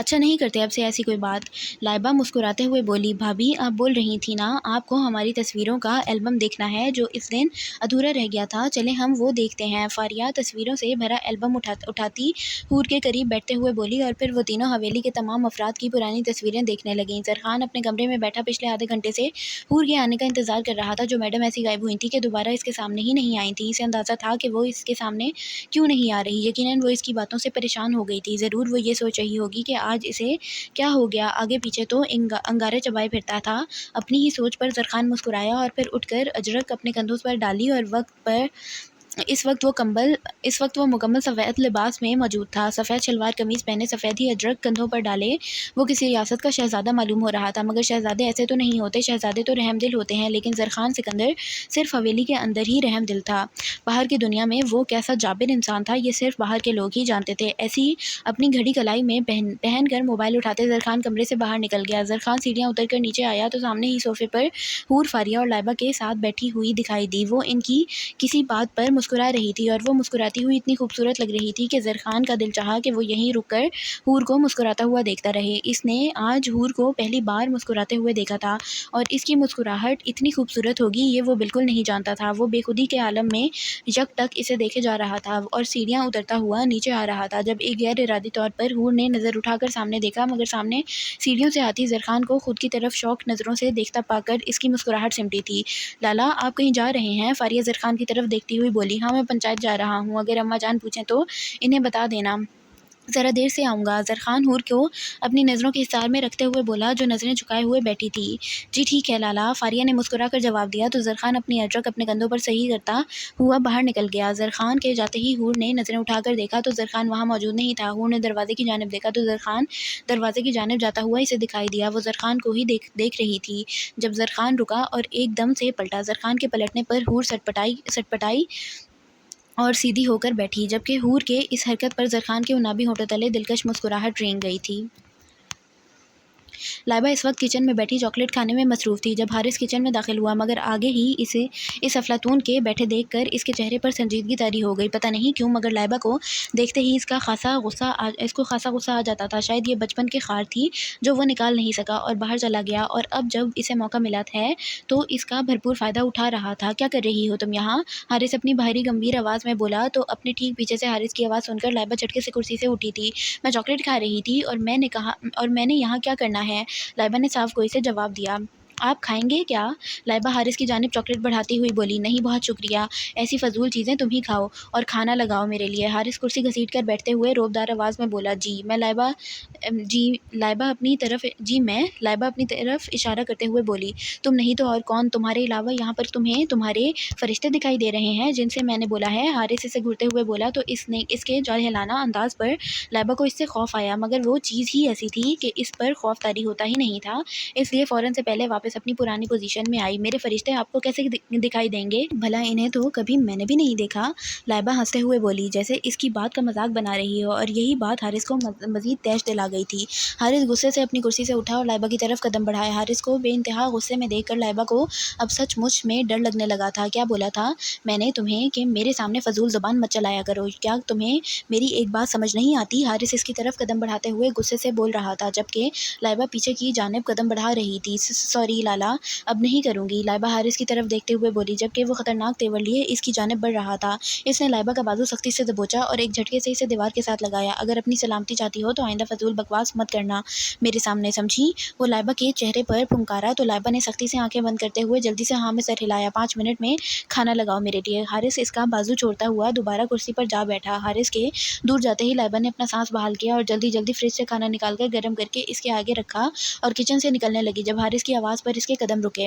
S1: اچھا نہیں کرتے اب سے ایسی کوئی بات۔ لائبہ مسکراتے ہوئے بولی، بھابھی آپ بول رہی تھی نا آپ کو ہماری تصویروں کا البم دیکھنا ہے جو اس دن ادھورا رہ گیا تھا، چلیں ہم وہ دیکھتے ہیں۔ فاریہ تصویروں سے بھرا البم اٹھاتی حور کے قریب بیٹھتے ہوئے بولی اور پھر وہ تینوں حویلی کے تمام افراد کی پرانی تصویریں دیکھنے لگیں۔ زرخان اپنے کمرے میں بیٹھا پچھلے آدھے گھنٹے سے حور کے آنے کا انتظار کر رہا تھا جو میڈم ایسی غائب ہوئی تھی کہ دوبارہ اس کے سامنے ہی نہیں آئی تھی۔ اسے اندازہ تھا کہ وہ اس کے سامنے کیوں نہیں آ رہی، یقیناً وہ اس کی باتوں سے پریشان ہو گئی تھی۔ ضرور وہ یہ سوچ رہی ہوگی کہ آج اسے کیا ہو گیا، آگے پیچھے تو انگارے چبائے پھرتا تھا۔ اپنی ہی سوچ پر زرخان مسکرایا اور پھر اٹھ کر اجرک اپنے کندھوں پر ڈالی اور اس وقت وہ مکمل سفید لباس میں موجود تھا، سفید شلوار قمیض پہنے، سفید ہی اجرک کندھوں پر ڈالے۔ وہ کسی ریاست کا شہزادہ معلوم ہو رہا تھا، مگر شہزادے ایسے تو نہیں ہوتے، شہزادے تو رحم دل ہوتے ہیں، لیکن زرخان سکندر صرف حویلی کے اندر ہی رحم دل تھا، باہر کی دنیا میں وہ کیسا جابر انسان تھا یہ صرف باہر کے لوگ ہی جانتے تھے۔ ایسی اپنی گھڑی کلائی میں پہن کر موبائل اٹھاتے زرخان کمرے سے باہر نکل گیا۔ زرخان سیڑھیاں اتر کر نیچے آیا تو سامنے ہی صوفے پر حور فاریہ اور لائبہ کے ساتھ بیٹھی ہوئی دکھائی دی۔ وہ ان کی کسی بات پر مسکرا رہی تھی اور وہ مسکراتی ہوئی اتنی خوبصورت لگ رہی تھی کہ زرخان کا دل چاہا کہ وہ یہیں رک کر حور کو مسکراتا ہوا دیکھتا رہے۔ اس نے آج حور کو پہلی بار مسکراتے ہوئے دیکھا تھا اور اس کی مسکراہٹ اتنی خوبصورت ہوگی یہ وہ بالکل نہیں جانتا تھا۔ وہ بے خودی کے عالم میں یک ٹک اسے دیکھے جا رہا تھا اور سیڑھیاں اترتا ہوا نیچے آ رہا تھا جب ایک غیر ارادی طور پر حور نے نظر اٹھا کر سامنے دیکھا، مگر سامنے سیڑھیوں سے آتی زرخان کو خود کی طرف شوق نظروں سے دیکھتا پا کر اس کی مسکراہٹ سمٹی تھی۔ لالا آپ کہیں جا رہے ہیں؟ فاریہ زرخان کی طرف دیکھتی ہوئی بولی۔ ہاں میں پنچایت جا رہا ہوں، اگر اماں جان پوچھیں تو انہیں بتا دینا، ذرا دیر سے آؤں گا۔ زرخان حور کو اپنی نظروں کے حصار میں رکھتے ہوئے بولا جو نظریں جھکائے ہوئے بیٹھی تھی۔ جی ٹھیک ہے لالا، فاریہ نے مسکرا کر جواب دیا تو زرخان اپنی اجرک اپنے کندھوں پر صحیح کرتا ہوا باہر نکل گیا۔ زرخان کے جاتے ہی حور نے نظریں اٹھا کر دیکھا تو زرخان وہاں موجود نہیں تھا۔ حور نے دروازے کی جانب دیکھا تو زرخان دروازے کی جانب جاتا ہوا اسے دکھائی دیا۔ وہ زرخان کو ہی دیکھ رہی تھی جب زرخان رکا اور ایک دم سے پلٹا۔ زرخان کے پلٹنے پر حور سٹپٹائی اور سیدھی ہو کر بیٹھی، جبکہ حور کے اس حرکت پر زرخان کے انابی ہونٹوں تلے دلکش مسکراہٹ رینگ گئی تھی۔ لائبہ اس وقت کچن میں بیٹھی چاکلیٹ کھانے میں مصروف تھی جب حارث کچن میں داخل ہوا، مگر آگے ہی اسے اس افلاطون کے بیٹھے دیکھ کر اس کے چہرے پر سنجیدگی طاری ہو گئی۔ پتہ نہیں کیوں مگر لائبہ کو دیکھتے ہی اس کو خاصا غصہ آ جاتا تھا۔ شاید یہ بچپن کی خار تھی جو وہ نکال نہیں سکا اور باہر چلا گیا، اور اب جب اسے موقع ملا ہے تو اس کا بھرپور فائدہ اٹھا رہا تھا۔ کیا کر رہی ہو تم یہاں؟ حارث اپنی بھاری گمبھیر آواز میں بولا تو اپنے ٹھیک پیچھے سے حارث کی آواز سن کر لائبہ جھٹکے سے کرسی سے اٹھی تھی۔ میں چاکلیٹ کھا رہی تھی اور میں نے یہاں کیا کرنا ہے؟ لائبہ نے صاف گوئی سے جواب دیا۔ آپ کھائیں گے کیا؟ لائبہ حارث کی جانب چاکلیٹ بڑھاتی ہوئی بولی۔ نہیں بہت شکریہ، ایسی فضول چیزیں تم ہی کھاؤ اور کھانا لگاؤ میرے لیے۔ حارث کرسی گھسیٹ کر بیٹھتے ہوئے روبدار آواز میں بولا۔ میں لائبہ اپنی طرف اشارہ کرتے ہوئے بولی۔ تم نہیں تو اور کون؟ تمہارے علاوہ یہاں پر تمہیں تمہارے فرشتے دکھائی دے رہے ہیں جن سے میں نے بولا ہے؟ حارث اسے گھورتے ہوئے بولا تو اس کے جاہلانہ انداز پر لائبہ کو اس سے خوف آیا، مگر وہ چیز ہی ایسی تھی کہ اس پر خوف طاری ہوتا ہی نہیں تھا، اس لیے فوراً سے پہلے واپس اپنی پرانی پوزیشن میں آئی۔ میرے فرشتے آپ کو کیسے دکھائی دیں گے؟ بھلا انہیں تو کبھی میں نے بھی نہیں دیکھا، لائبہ ہنستے ہوئے بولی جیسے اس کی بات کا مذاق بنا رہی ہو، اور یہی بات حارث کو مزید تیش دلا گئی تھی۔ حارث غصے سے اپنی کرسی سے اٹھا اور لائبہ کی طرف قدم بڑھائے۔ حارث کو بے انتہا غصے میں دیکھ کر لائبہ کو اب سچ مچ میں ڈر لگنے لگا تھا۔ کیا بولا تھا میں نے تمہیں کہ میرے سامنے فضول زبان مت چلایا کرو؟ کیا تمہیں میری ایک بات سمجھ نہیں آتی؟ حارث اس کی طرف قدم بڑھاتے ہوئے غصے سے بول رہا تھا جبکہ لائبہ پیچھے کی جانب قدم بڑھا رہی تھی۔ سوری لالا، اب نہیں کروں گی، لائبہ حارث کی طرف دیکھتے ہوئے بولی جبکہ وہ خطرناک تیور لیے اس کی جانب بڑھ رہا تھا۔ اس نے لائبہ کا بازو سختی سے دبوچا اور ایک جھٹکے سے اسے دیوار کے ساتھ لگایا۔ اگر اپنی سلامتی چاہتی ہو تو آئندہ فضول بکواس مت کرنا میرے سامنے، سمجھی؟ وہ لائبہ کے چہرے پر پھنکارا تو لائبہ نے سختی سے آنکھیں بند کرتے ہوئے جلدی سے ہاں میں سر ہلایا۔ 5 منٹ میں کھانا لگاؤ میرے لیے۔ حارث اس کا بازو چھوڑتا ہوا دوبارہ کرسی پر جا بیٹھا۔ حارث کے دور جاتے ہی لائبہ نے اپنا سانس بحال کیا اور جلدی فریج سے کھانا نکال کر گرم کر کے اس کے آگے رکھا اور کچن سے نکلنے لگی جب حارث کی آواز پر اس کے قدم رکے۔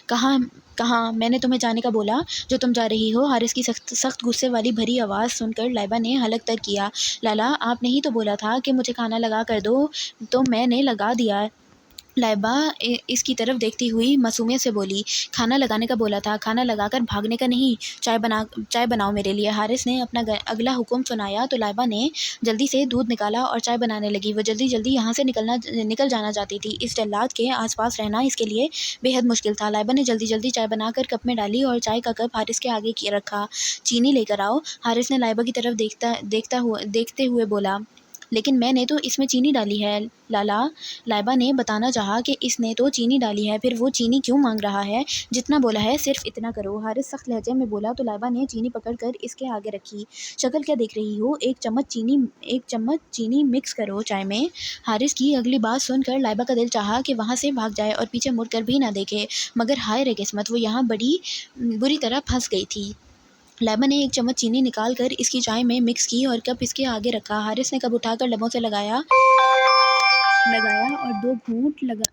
S1: کہاں میں نے تمہیں جانے کا بولا جو تم جا رہی ہو؟ حارث کی سخت غصے والی بھری آواز سن کر لائبہ نے حلق تر کیا۔ لالا آپ نے ہی تو بولا تھا کہ مجھے کھانا لگا کر دو تو میں نے لگا دیا، لائبہ اس کی طرف دیکھتی ہوئی معصومیت سے بولی۔ کھانا لگانے کا بولا تھا، کھانا لگا کر بھاگنے کا نہیں، چائے بناؤ میرے لیے۔ حارث نے اپنا اگلا حکم سنایا تو لائبہ نے جلدی سے دودھ نکالا اور چائے بنانے لگی۔ وہ جلدی یہاں سے نکل جانا چاہتی تھی، اس جلاد کے آس پاس رہنا اس کے لیے بے حد مشکل تھا۔ لائبہ نے جلدی چائے بنا کر کپ میں ڈالی اور چائے کا کپ حارث کے آگے رکھا۔ چینی لے کر آؤ، حارث نے لائبہ کی طرف دیکھتے ہوئے بولا۔ لیکن میں نے تو اس میں چینی ڈالی ہے لالا۔ لائبہ نے بتانا چاہا کہ اس نے تو چینی ڈالی ہے، پھر وہ چینی کیوں مانگ رہا ہے؟ جتنا بولا ہے صرف اتنا کرو، حارث سخت لہجے میں بولا تو لائبہ نے چینی پکڑ کر اس کے آگے رکھی۔ شکل کیا دیکھ رہی ہو؟ ایک چمچ چینی مکس کرو چائے میں۔ حارث کی اگلی بات سن کر لائبہ کا دل چاہا کہ وہاں سے بھاگ جائے اور پیچھے مڑ کر بھی نہ دیکھے، مگر ہائے رے قسمت، وہ یہاں بڑی بری طرح پھنس گئی تھی۔ لائبہ نے ایک چمچ چینی نکال کر اس کی چائے میں مکس کی اور کپ اس کے آگے رکھا۔ حارث نے کپ اٹھا کر لبوں سے لگایا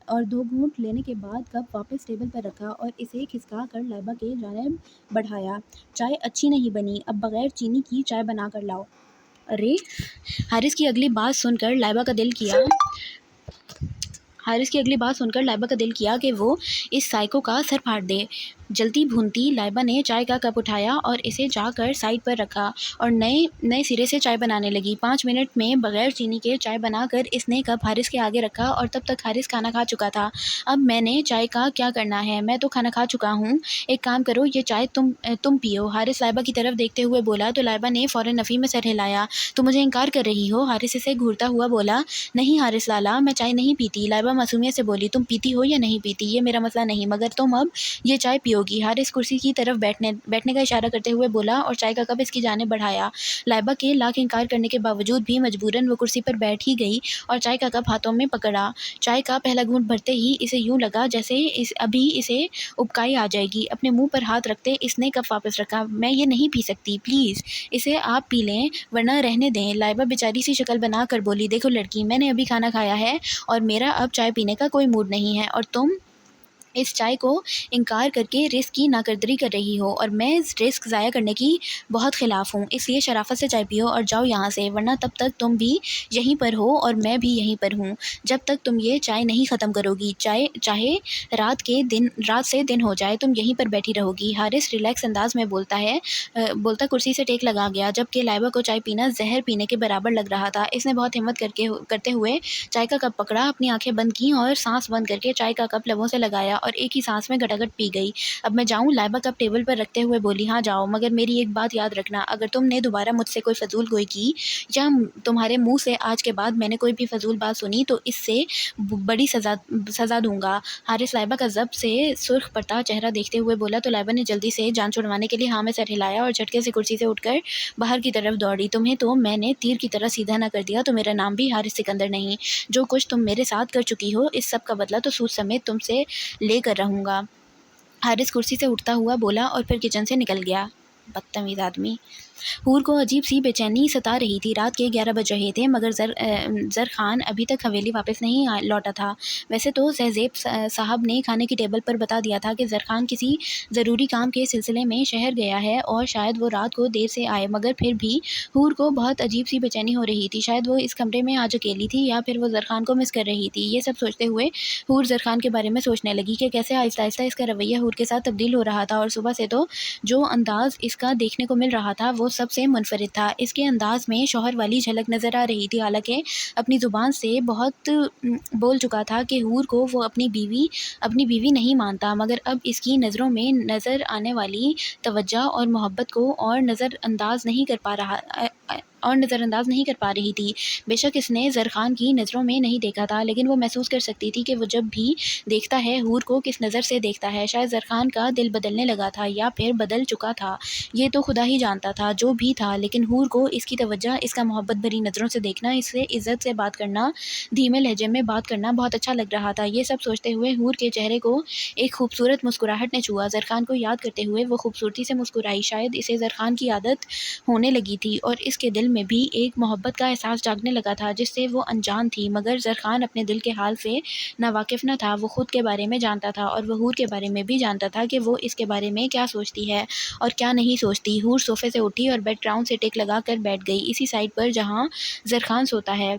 S1: اور دو گھونٹ لینے کے بعد کپ واپس ٹیبل پر رکھا اور اسے کھسکا کر لائبہ کے جانب بڑھایا۔ چائے اچھی نہیں بنی، اب بغیر چینی کی چائے بنا کر لاؤ۔ ارے! حارث کی اگلی بات سن کر لائبہ کا دل کیا کہ وہ اس سائیکو کا سر پھاڑ دے۔ جلتی بھونتی لائبہ نے چائے کا کپ اٹھایا اور اسے جا کر سائڈ پر رکھا اور نئے سرے سے چائے بنانے لگی۔ 5 منٹ میں بغیر چینی کے چائے بنا کر اس نے کپ حارث کے آگے رکھا اور تب تک حارث کھانا کھا چکا تھا۔ اب میں نے چائے کا کیا کرنا ہے؟ میں تو کھانا کھا چکا ہوں، ایک کام کرو، یہ چائے تم پیو۔ حارث لائبہ کی طرف دیکھتے ہوئے بولا تو لائبہ نے فوراً نفی میں سر ہلایا۔ تم مجھے انکار کر رہی ہو؟ حارث اسے گھورتا ہوا بولا۔ نہیں حارث لالا، میں چائے نہیں پیتی، لائبہ معصومیت سے بولی۔ تم پیتی ہو یا نہیں پیتی یہ میرا مسئلہ نہیں، مگر تم اب یہ چائے پیو گی۔ حارث کرسی کی طرف بیٹھنے کا اشارہ کرتے ہوئے بولا اور چائے کا کپ اس کی جانب بڑھایا۔ لائبہ کے لاکھ انکار کرنے کے باوجود بھی مجبوراً وہ کرسی پر بیٹھ ہی گئی اور چائے کا کپ ہاتھوں میں پکڑا۔ چائے کا پہلا گھونٹ بھرتے ہی اسے یوں لگا جیسے ابھی اسے ابکائی آ جائے گی۔ اپنے منہ پر ہاتھ رکھتے اس نے کپ واپس رکھا۔ میں یہ نہیں پی سکتی، پلیز اسے آپ پی لیں ورنہ رہنے دیں۔ لائبہ بیچاری سی شکل بنا کر بولی، دیکھو لڑکی، میں نے ابھی کھانا کھایا ہے اور میرا اب چائے پینے کا کوئی موڈ نہیں ہے، اور تم اس چائے کو انکار کر کے رزق کی ناقدری کر رہی ہو، اور میں رزق ضائع کرنے کی بہت خلاف ہوں، اس لیے شرافت سے چائے پیو اور جاؤ یہاں سے، ورنہ تب تک تم بھی یہیں پر ہو اور میں بھی یہیں پر ہوں جب تک تم یہ چائے نہیں ختم کرو گی، چاہے رات سے دن ہو جائے تم یہیں پر بیٹھی رہو گی۔ حارث ریلیکس انداز میں بولتا کرسی سے ٹیک لگا گیا، جبکہ لائبہ کو چائے پینا زہر پینے کے برابر لگ رہا تھا۔ اس نے بہت ہمت کرتے ہوئے چائے کا کپ پکڑا، اپنی آنکھیں بند کیں اور سانس بند کر کے چائے کا کپ لبوں سے لگایا اور ایک ہی سانس میں گٹاگٹ پی گئی۔ اب میں جاؤں؟ لائبہ کپ ٹیبل پر رکھتے ہوئے بولی۔ ہاں جاؤ، مگر میری ایک بات یاد رکھنا، اگر تم نے دوبارہ مجھ سے کوئی فضول گوئی کی یا تمہارے منہ سے آج کے بعد میں نے کوئی بھی فضول بات سنی تو اس سے بڑی سزا دوں گا۔ حارث لائبہ کا ضبط سے سرخ پڑتا چہرہ دیکھتے ہوئے بولا تو لائبہ نے جلدی سے جان چھڑوانے کے لیے ہاں میں سر ہلایا اور جھٹکے سے کرسی سے اٹھ کر باہر کی طرف دوڑی۔ تمہیں تو میں نے تیر کی طرح سیدھا نہ کر دیا تو میرا نام بھی حارث سکندر نہیں۔ جو کچھ تم میرے ساتھ کر چکی ہو اس سب کا بدلہ تو سود سمیت تم سے لے کر رہوں گا۔ حارث کرسی سے اٹھتا ہوا بولا اور پھر کچن سے نکل گیا۔ بدتمیز آدمی۔ حور کو عجیب سی بے چینی ستا رہی تھی۔ رات کے 11 بج رہے تھے مگر زرخان ابھی تک حویلی واپس نہیں لوٹا تھا۔ ویسے تو سہزیب صاحب نے کھانے کی ٹیبل پر بتا دیا تھا کہ زرخان کسی ضروری کام کے سلسلے میں شہر گیا ہے اور شاید وہ رات کو دیر سے آئے، مگر پھر بھی حور کو بہت عجیب سی بے چینی ہو رہی تھی۔ شاید وہ اس کمرے میں آج اکیلی تھی یا پھر وہ زرخان کو مس کر رہی تھی۔ یہ سب سوچتے ہوئے حور زرخان کے بارے میں سوچنے لگی کہ کیسے آہستہ آہستہ اس کا رویہ حور کے ساتھ تبدیل ہو رہا تھا، اور صبح سے تو جو انداز اس کا دیکھنے کو مل رہا تھا وہ سب سے منفرد تھا۔ اس کے انداز میں شوہر والی جھلک نظر آ رہی تھی، حالانکہ اپنی زبان سے بہت بول چکا تھا کہ حور کو وہ اپنی بیوی نہیں مانتا، مگر اب اس کی نظروں میں نظر آنے والی توجہ اور محبت کو اور نظر انداز نہیں کر پا رہی تھی۔ بے شک اس نے زرخان کی نظروں میں نہیں دیکھا تھا، لیکن وہ محسوس کر سکتی تھی کہ وہ جب بھی دیکھتا ہے حور کو کس نظر سے دیکھتا ہے۔ شاید زرخان کا دل بدلنے لگا تھا یا پھر بدل چکا تھا، یہ تو خدا ہی جانتا تھا۔ جو بھی تھا، لیکن حور کو اس کی توجہ، اس کا محبت بھری نظروں سے دیکھنا، اس سے عزت سے بات کرنا، دھیمے لہجے میں بات کرنا بہت اچھا لگ رہا تھا۔ یہ سب سوچتے ہوئے حور کے چہرے کو ایک خوبصورت مسکراہٹ نے چھوا۔ زرخان کو یاد کرتے ہوئے وہ خوبصورتی سے مسکرائی۔ شاید اسے زرخان کی عادت ہونے لگی تھی اور اس کے دل میں بھی ایک محبت کا احساس جاگنے لگا تھا جس سے وہ انجان تھی، مگر زرخان اپنے دل کے حال سے ناواقف نہ تھا۔ وہ خود کے بارے میں جانتا تھا اور وہ حور کے بارے میں بھی جانتا تھا کہ وہ اس کے بارے میں کیا سوچتی ہے اور کیا نہیں سوچتی۔ حور صوفے سے اٹھی اور بیڈ گراؤنڈ سے ٹیک لگا کر بیٹھ گئی، اسی سائڈ پر جہاں زرخان سوتا ہے۔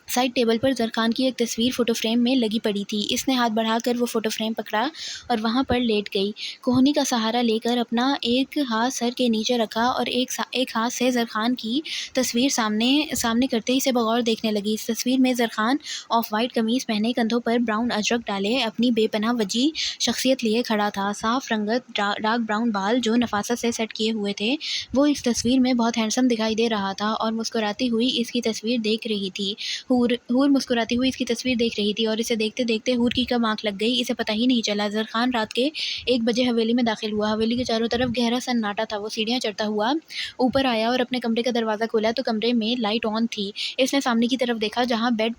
S1: سائڈ ٹیبل پر زرخان کی ایک تصویر فوٹو فریم میں لگی پڑی تھی۔ اس نے ہاتھ بڑھا کر وہ فوٹو فریم پکڑا اور وہاں پر لیٹ گئی۔ کوہنی کا سہارا لے کر اپنا ایک ہاتھ سر کے نیچے رکھا اور ایک ہاتھ سے زرخان کی تصویر سامنے کرتے اسے بغور دیکھنے لگی۔ اس تصویر میں زرخان آف وائٹ قمیض پہنے، کندھوں پر براؤن اجرک ڈالے، اپنی بے پناہ وجیح شخصیت لیے کھڑا تھا۔ صاف رنگت ڈارک براؤن بال جو نفاست سے سیٹ کیے ہوئے تھے، وہ اس تصویر میں بہت ہینڈسم دکھائی دے رہا تھا اور مسکراتی ہوئی اس کی تصویر دیکھ رہی تھی۔ حور مسکراتی ہوئی اس کی تصویر دیکھ رہی تھی اور اسے دیکھتے دیکھتے حور کی کب آنکھ لگ گئی اسے پتہ ہی نہیں چلا۔ زرخان رات کے 1 بجے حویلی میں داخل ہوا۔ حویلی کے چاروں طرف گہرا سناٹا تھا۔ وہ سیڑھیاں چڑھتا ہوا اوپر آیا اور اپنے کمرے کا دروازہ کھولا تو کمرے میں لائٹ آن تھی۔ اس نے سامنے کی طرف دیکھا جہاں بیڈ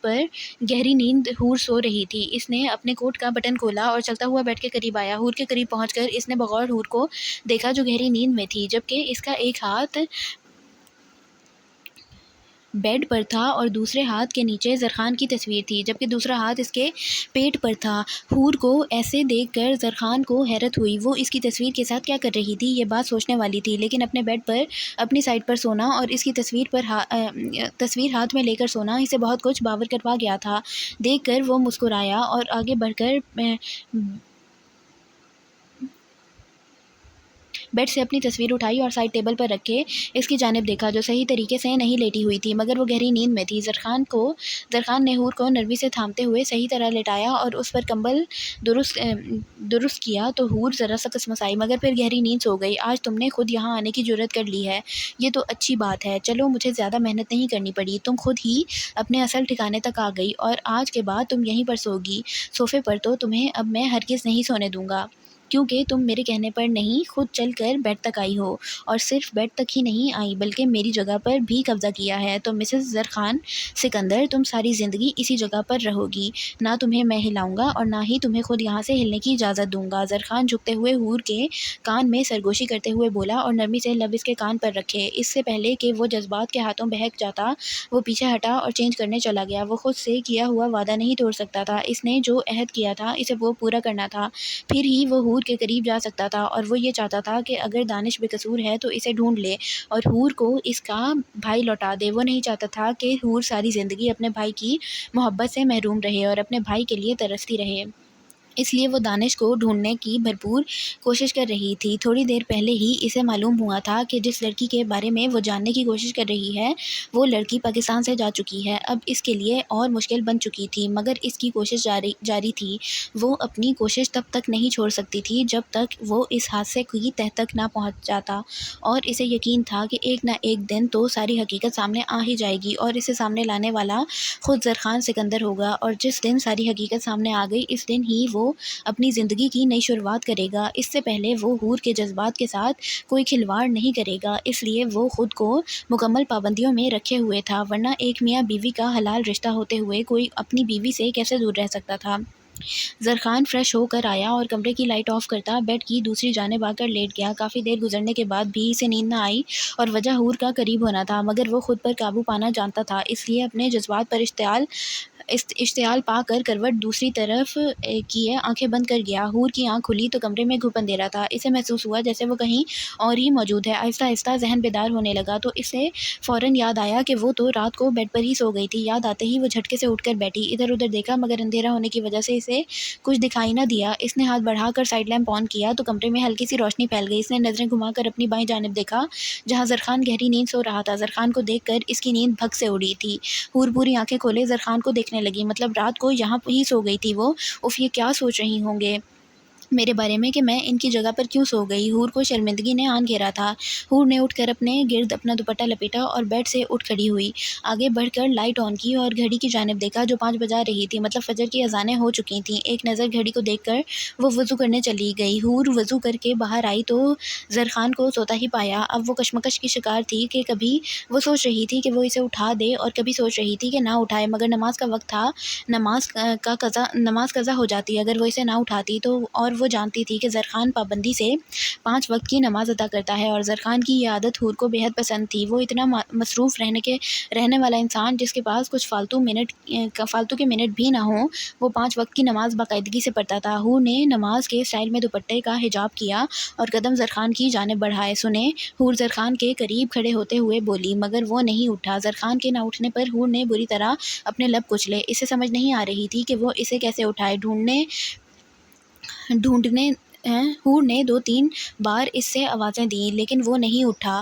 S1: پر گہری نیند حور سو رہی تھی۔ اس نے اپنے کوٹ کا بٹن کھولا اور چلتا ہوا بیڈ کے قریب آیا۔ حور کے قریب پہنچ کر اس نے بغور حور کو دیکھا جو گہری نیند میں تھی، جبکہ اس کا ایک ہاتھ بیڈ پر تھا اور دوسرے ہاتھ کے نیچے زرخان کی تصویر تھی، جبکہ دوسرا ہاتھ اس کے پیٹ پر تھا۔ حور کو ایسے دیکھ کر زرخان کو حیرت ہوئی۔ وہ اس کی تصویر کے ساتھ کیا کر رہی تھی، یہ بات سوچنے والی تھی، لیکن اپنے بیڈ پر اپنی سائٹ پر سونا اور اس کی تصویر ہاتھ میں لے کر سونا اسے بہت کچھ باور کروا گیا تھا۔ دیکھ کر وہ مسکرایا اور آگے بڑھ کر بیڈ سے اپنی تصویر اٹھائی اور سائڈ ٹیبل پر رکھ کے اس کی جانب دیکھا جو صحیح طریقے سے نہیں لیٹی ہوئی تھی مگر وہ گہری نیند میں تھی۔ زرخان نے حور کو نرمی سے تھامتے ہوئے صحیح طرح لٹایا اور اس پر کمبل درست کیا تو حور ذرا سا کسمسائی مگر پھر گہری نیند سو گئی۔ آج تم نے خود یہاں آنے کی جرأت کر لی ہے، یہ تو اچھی بات ہے۔ چلو مجھے زیادہ محنت نہیں کرنی پڑی، تم خود ہی اپنے اصل ٹھکانے تک آ گئی اور آج کے بعد تم یہیں پر سوگی صوفے پر تو تمہیں اب میں ہرگز نہیں سونے دوں گا، کیونکہ تم میرے کہنے پر نہیں خود چل کر بیڈ تک آئی ہو، اور صرف بیڈ تک ہی نہیں آئی بلکہ میری جگہ پر بھی قبضہ کیا ہے۔ تو مسز زرخان سکندر تم ساری زندگی اسی جگہ پر رہو گی، نہ تمہیں میں ہلاؤں گا اور نہ ہی تمہیں خود یہاں سے ہلنے کی اجازت دوں گا۔ زرخان جھکتے ہوئے حور کے کان میں سرگوشی کرتے ہوئے بولا اور نرمی سے لب اس کے کان پر رکھے۔ اس سے پہلے کہ وہ جذبات کے ہاتھوں بہک جاتا وہ پیچھے ہٹا اور چینج کرنے چلا گیا۔ وہ خود سے کیا ہوا وعدہ نہیں توڑ سکتا تھا، اس نے جو عہد کیا تھا اسے وہ پورا کرنا تھا، پھر ہی وہ حور کے قریب جا سکتا تھا، اور وہ یہ چاہتا تھا کہ اگر دانش بے قصور ہے تو اسے ڈھونڈ لے اور حور کو اس کا بھائی لوٹا دے۔ وہ نہیں چاہتا تھا کہ حور ساری زندگی اپنے بھائی کی محبت سے محروم رہے اور اپنے بھائی کے لیے ترستی رہے، اس لیے وہ دانش کو ڈھونڈنے کی بھرپور کوشش کر رہی تھی۔ تھوڑی دیر پہلے ہی اسے معلوم ہوا تھا کہ جس لڑکی کے بارے میں وہ جاننے کی کوشش کر رہی ہے وہ لڑکی پاکستان سے جا چکی ہے۔ اب اس کے لیے اور مشکل بن چکی تھی، مگر اس کی کوشش جاری تھی۔ وہ اپنی کوشش تب تک نہیں چھوڑ سکتی تھی جب تک وہ اس حادثے کی تہہ تک نہ پہنچ جاتا، اور اسے یقین تھا کہ ایک نہ ایک دن تو ساری حقیقت سامنے آ ہی جائے گی اور اسے سامنے لانے والا خود زرخان سکندر ہوگا، اور جس دن ساری حقیقت سامنے آ گئی اس دن ہی وہ اپنی زندگی کی نئی شروعات کرے گا۔ اس سے پہلے وہ حور کے جذبات کے ساتھ کوئی کھلواڑ نہیں کرے گا، اس لیے وہ خود کو مکمل پابندیوں میں رکھے ہوئے تھا، ورنہ ایک میاں بیوی کا حلال رشتہ ہوتے ہوئے کوئی اپنی بیوی سے کیسے دور رہ سکتا تھا۔ زرخان فریش ہو کر آیا اور کمرے کی لائٹ آف کرتا بیڈ کی دوسری جانب آ کر لیٹ گیا۔ کافی دیر گزرنے کے بعد بھی اسے نیند نہ آئی اور وجہ حور کا قریب ہونا تھا، مگر وہ خود پر قابو پانا جانتا تھا، اس لیے اپنے جذبات پر اشتعال پا کر کروٹ دوسری طرف کیے آنکھیں بند کر گیا۔ حور کی آنکھ کھلی تو کمرے میں گھپ اندھیرا تھا، اسے محسوس ہوا جیسے وہ کہیں اور ہی موجود ہے۔ آہستہ آہستہ ذہن بیدار ہونے لگا تو اسے فوراً یاد آیا کہ وہ تو رات کو بیڈ پر ہی سو گئی تھی۔ یاد آتے ہی وہ جھٹکے سے اٹھ کر بیٹھی، ادھر ادھر دیکھا مگر اندھیرا ہونے کی وجہ سے اسے کچھ دکھائی نہ دیا۔ اس نے ہاتھ بڑھا کر سائڈ لیمپ آن کیا تو کمرے میں ہلکی سی روشنی پھیل گئی۔ اس نے نظریں گھما کر اپنی بائیں جانب دیکھا جہاں زرخان گہری نیند سو رہا تھا۔ زرخان کو دیکھ کر اس کی نیند بھگ سے اڑی تھی۔ حور پوری آنکھیں کھولے زرخان کو دیکھنے لگی، مطلب رات کو یہاں ہی سو گئی تھی وہ، اف یہ کیا سوچ رہی ہوں گے میرے بارے میں کہ میں ان کی جگہ پر کیوں سو گئی۔ حور کو شرمندگی نے آن گھیرا تھا۔ حور نے اٹھ کر اپنے گرد اپنا دوپٹہ لپیٹا اور بیڈ سے اٹھ کھڑی ہوئی، آگے بڑھ کر لائٹ آن کی اور گھڑی کی جانب دیکھا جو 5 بجا رہی تھی، مطلب فجر کی اذانیں ہو چکی تھیں۔ ایک نظر گھڑی کو دیکھ کر وہ وضو کرنے چلی گئی۔ حور وضو کر کے باہر آئی تو زرخان کو سوتا ہی پایا۔ اب وہ کشمکش کی شکار تھی کہ کبھی وہ سوچ رہی تھی کہ وہ اسے اٹھا دے اور کبھی سوچ رہی تھی کہ نہ اٹھائے، مگر نماز کا وقت تھا، نماز قضا ہو جاتی اگر وہ اسے نہ اٹھاتی تو، اور وہ وہ جانتی تھی کہ زرخان پابندی سے 5 وقت کی نماز ادا کرتا ہے، اور زرخان کی یہ عادت حور کو بے حد پسند تھی۔ وہ اتنا مصروف رہنے والا انسان جس کے پاس کچھ فالتو کے منٹ بھی نہ ہوں، وہ 5 وقت کی نماز باقاعدگی سے پڑھتا تھا۔ حور نے نماز کے سٹائل میں دوپٹے کا حجاب کیا اور قدم زرخان کی جانب بڑھائے۔ سنیں، حور زرخان کے قریب کھڑے ہوتے ہوئے بولی، مگر وہ نہیں اٹھا۔ زرخان کے نہ اٹھنے پر حور نے بری طرح اپنے لب کچلے۔ اسے سمجھ نہیں آ رہی تھی کہ وہ اسے کیسے اٹھائے۔ حور نے 2-3 بار اس سے آوازیں دیں لیکن وہ نہیں اٹھا۔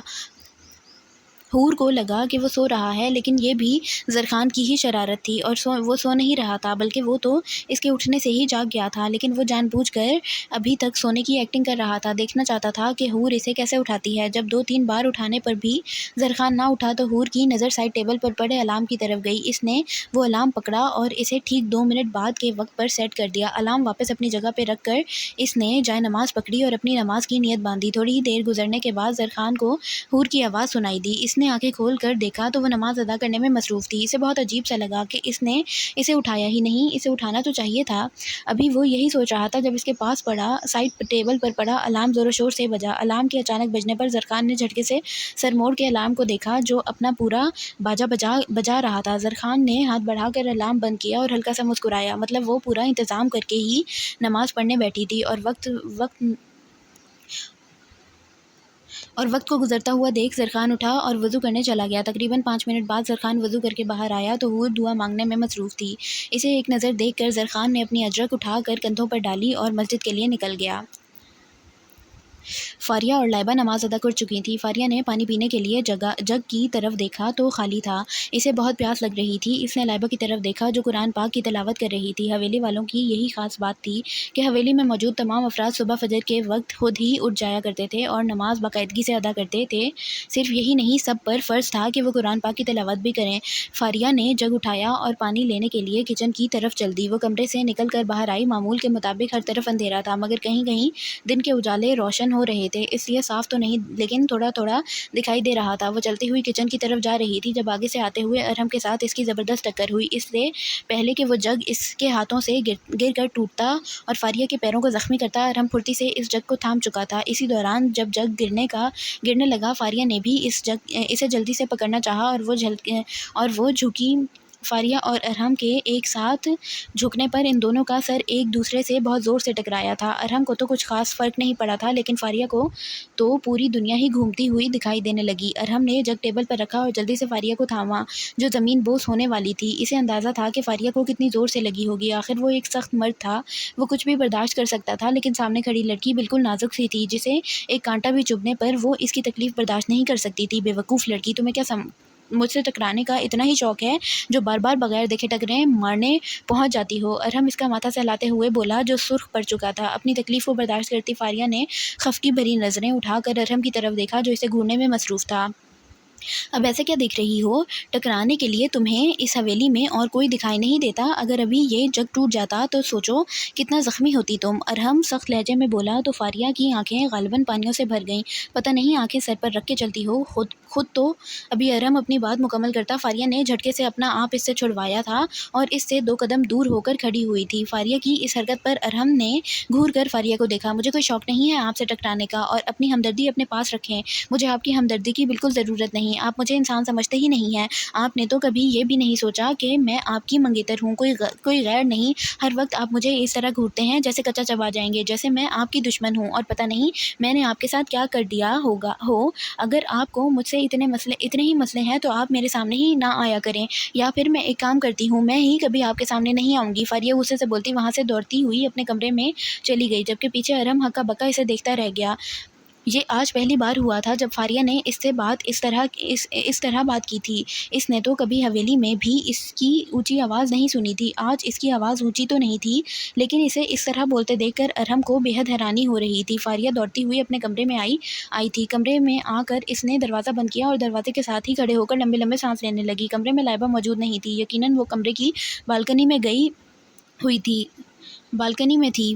S1: حور کو لگا کہ وہ سو رہا ہے، لیکن یہ بھی زرخان کی ہی شرارت تھی، اور وہ سو نہیں رہا تھا بلکہ وہ تو اس کے اٹھنے سے ہی جاگ گیا تھا، لیکن وہ جان بوجھ کر ابھی تک سونے کی ایکٹنگ کر رہا تھا۔ دیکھنا چاہتا تھا کہ حور اسے کیسے اٹھاتی ہے۔ جب 2-3 بار اٹھانے پر بھی زرخان نہ اٹھا تو حور کی نظر سائڈ ٹیبل پر پڑے الارم کی طرف گئی۔ اس نے وہ الارم پکڑا اور اسے ٹھیک 2 منٹ بعد کے وقت پر سیٹ کر دیا۔ الارم واپس اپنی جگہ پہ رکھ کر اس نے جائے نماز پکڑی اور اپنی نماز کی نیت باندھی۔ تھوڑی ہی دیر گزرنے کے بعد زرخان کو حور کی آواز سنائی دی۔ اس نے آنکھیں کھول کر دیکھا تو وہ نماز ادا کرنے میں مصروف تھی۔ اسے بہت عجیب سا لگا کہ اس نے اسے اٹھایا ہی نہیں، اسے اٹھانا تو چاہیے تھا۔ ابھی وہ یہی سوچ رہا تھا جب اس کے پاس سائڈ ٹیبل پر پڑا الارم زور و شور سے بجا۔ الارم کے اچانک بجنے پر زرخان نے جھٹکے سے سر موڑ کے الارم کو دیکھا جو اپنا پورا باجا بجا رہا تھا۔ زرخان نے ہاتھ بڑھا کر الارم بند کیا اور ہلکا سا مسکرایا، مطلب وہ پورا انتظام کر کے ہی نماز پڑھنے بیٹھی تھی۔ اور وقت کو گزرتا ہوا دیکھ زرخان اٹھا اور وضو کرنے چلا گیا۔ تقریباً 5 منٹ بعد زرخان وضو کر کے باہر آیا تو حور دعا مانگنے میں مصروف تھی۔ اسے ایک نظر دیکھ کر زرخان نے اپنی اجرک اٹھا کر کندھوں پر ڈالی اور مسجد کے لیے نکل گیا۔ فاریہ اور لائبہ نماز ادا کر چکی تھیں۔ فاریہ نے پانی پینے کے لیے جگ کی طرف دیکھا تو خالی تھا۔ اسے بہت پیاس لگ رہی تھی۔ اس نے لائبہ کی طرف دیکھا جو قرآن پاک کی تلاوت کر رہی تھی۔ حویلی والوں کی یہی خاص بات تھی کہ حویلی میں موجود تمام افراد صبح فجر کے وقت خود ہی اٹھ جایا کرتے تھے اور نماز باقاعدگی سے ادا کرتے تھے۔ صرف یہی نہیں، سب پر فرض تھا کہ وہ قرآن پاک کی تلاوت بھی کریں۔ فاریہ نے جگ اٹھایا اور پانی لینے کے لیے کچن کی طرف چل دی۔ وہ کمرے سے نکل کر باہر آئی۔ معمول کے مطابق ہر طرف اندھیرا تھا، مگر کہیں کہیں دن کے اجالے روشن ہو رہے تھے، اس لیے صاف تو نہیں لیکن تھوڑا تھوڑا دکھائی دے رہا تھا۔ وہ چلتی ہوئی کچن کی طرف جا رہی تھی جب آگے سے آتے ہوئے ارحم کے ساتھ اس کی زبردست ٹکر ہوئی۔ اس سے پہلے کہ وہ جگ اس کے ہاتھوں سے گر کر ٹوٹتا اور فاریہ کے پیروں کو زخمی کرتا، ارحم پھرتی سے اس جگ کو تھام چکا تھا۔ اسی دوران جب جگ گرنے لگا، فاریہ نے بھی اسے جلدی سے پکڑنا چاہا اور وہ جھکی۔ فاریہ اور ارحم کے ایک ساتھ جھکنے پر ان دونوں کا سر ایک دوسرے سے بہت زور سے ٹکرایا تھا۔ ارحم کو تو کچھ خاص فرق نہیں پڑا تھا، لیکن فاریہ کو تو پوری دنیا ہی گھومتی ہوئی دکھائی دینے لگی۔ ارحم نے جگ ٹیبل پر رکھا اور جلدی سے فاریہ کو تھاما جو زمین بوس ہونے والی تھی۔ اسے اندازہ تھا کہ فاریہ کو کتنی زور سے لگی ہوگی۔ آخر وہ ایک سخت مرد تھا، وہ کچھ بھی برداشت کر سکتا تھا، لیکن سامنے کھڑی لڑکی بالکل نازک سی تھی جسے ایک کانٹا بھی چبھنے پر وہ اس کی تکلیف برداشت نہیں کر سکتی تھی۔ بے وقوف لڑکی، تمہیں کیا مجھ سے ٹکرانے کا اتنا ہی شوق ہے جو بار بار بغیر دیکھے ٹکریں مارنے پہنچ جاتی ہو؟ ارحم اس کا ماتھا سہلاتے ہوئے بولا جو سرخ پڑ چکا تھا۔ اپنی تکلیف کو برداشت کرتی فاریہ نے خفگی بھری نظریں اٹھا کر ارحم کی طرف دیکھا جو اسے گھورنے میں مصروف تھا۔ اب ایسے کیا دیکھ رہی ہو؟ ٹکرانے کے لیے تمہیں اس حویلی میں اور کوئی دکھائی نہیں دیتا؟ اگر ابھی یہ جگ ٹوٹ جاتا تو سوچو کتنا زخمی ہوتی تم۔ ارحم سخت لہجے میں بولا تو فاریہ کی آنکھیں غالباً پانیوں سے بھر گئیں۔ پتہ نہیں آنکھیں سر پر رکھ کے چلتی ہو خود تو۔ ابھی ارحم اپنی بات مکمل کرتا، فاریہ نے جھٹکے سے اپنا آپ اس سے چھڑوایا تھا اور اس سے 2 قدم دور ہو کر کھڑی ہوئی تھی۔ فاریہ کی اس حرکت پر ارحم نے گھور کر فاریہ کو دیکھا۔ مجھے کوئی شوق نہیں ہے آپ سے ٹکرانے کا، اور اپنی ہمدردی اپنے پاس رکھیں۔ مجھے آپ کی ہمدردی کی بالکل ضرورت نہیں، آپ مجھے انسان سمجھتے ہی نہیں ہیں۔ آپ نے تو کبھی یہ بھی نہیں سوچا کہ میں آپ کی منگیتر ہوں، کوئی غیر نہیں۔ ہر وقت آپ مجھے اس طرح گھورتے ہیں جیسے کچا چبا جائیں گے، جیسے میں آپ کی دشمن ہوں، اور پتہ نہیں میں نے آپ کے ساتھ کیا کر دیا ہو۔ اگر آپ کو مجھ سے اتنے ہی مسئلے ہیں تو آپ میرے سامنے ہی نہ آیا کریں، یا پھر میں ایک کام کرتی ہوں، میں ہی کبھی آپ کے سامنے نہیں آؤں گی۔ فاریہ غصے سے بولتی وہاں سے دوڑتی ہوئی اپنے کمرے میں چلی گئی، جبکہ پیچھے ارحم ہکا بکا اسے دیکھتا رہ گیا۔ یہ آج پہلی بار ہوا تھا جب فاریہ نے اس طرح بات کی تھی۔ اس نے تو کبھی حویلی میں بھی اس کی اونچی آواز نہیں سنی تھی۔ آج اس کی آواز اونچی تو نہیں تھی، لیکن اسے اس طرح بولتے دیکھ کر ارحم کو بے حد حیرانی ہو رہی تھی۔ فاریہ دوڑتی ہوئی اپنے کمرے میں آئی تھی۔ کمرے میں آ کر اس نے دروازہ بند کیا اور دروازے کے ساتھ ہی کھڑے ہو کر لمبے لمبے سانس لینے لگی۔ کمرے میں لائبہ موجود نہیں تھی، یقیناً وہ کمرے کی بالکنی میں گئی ہوئی تھی۔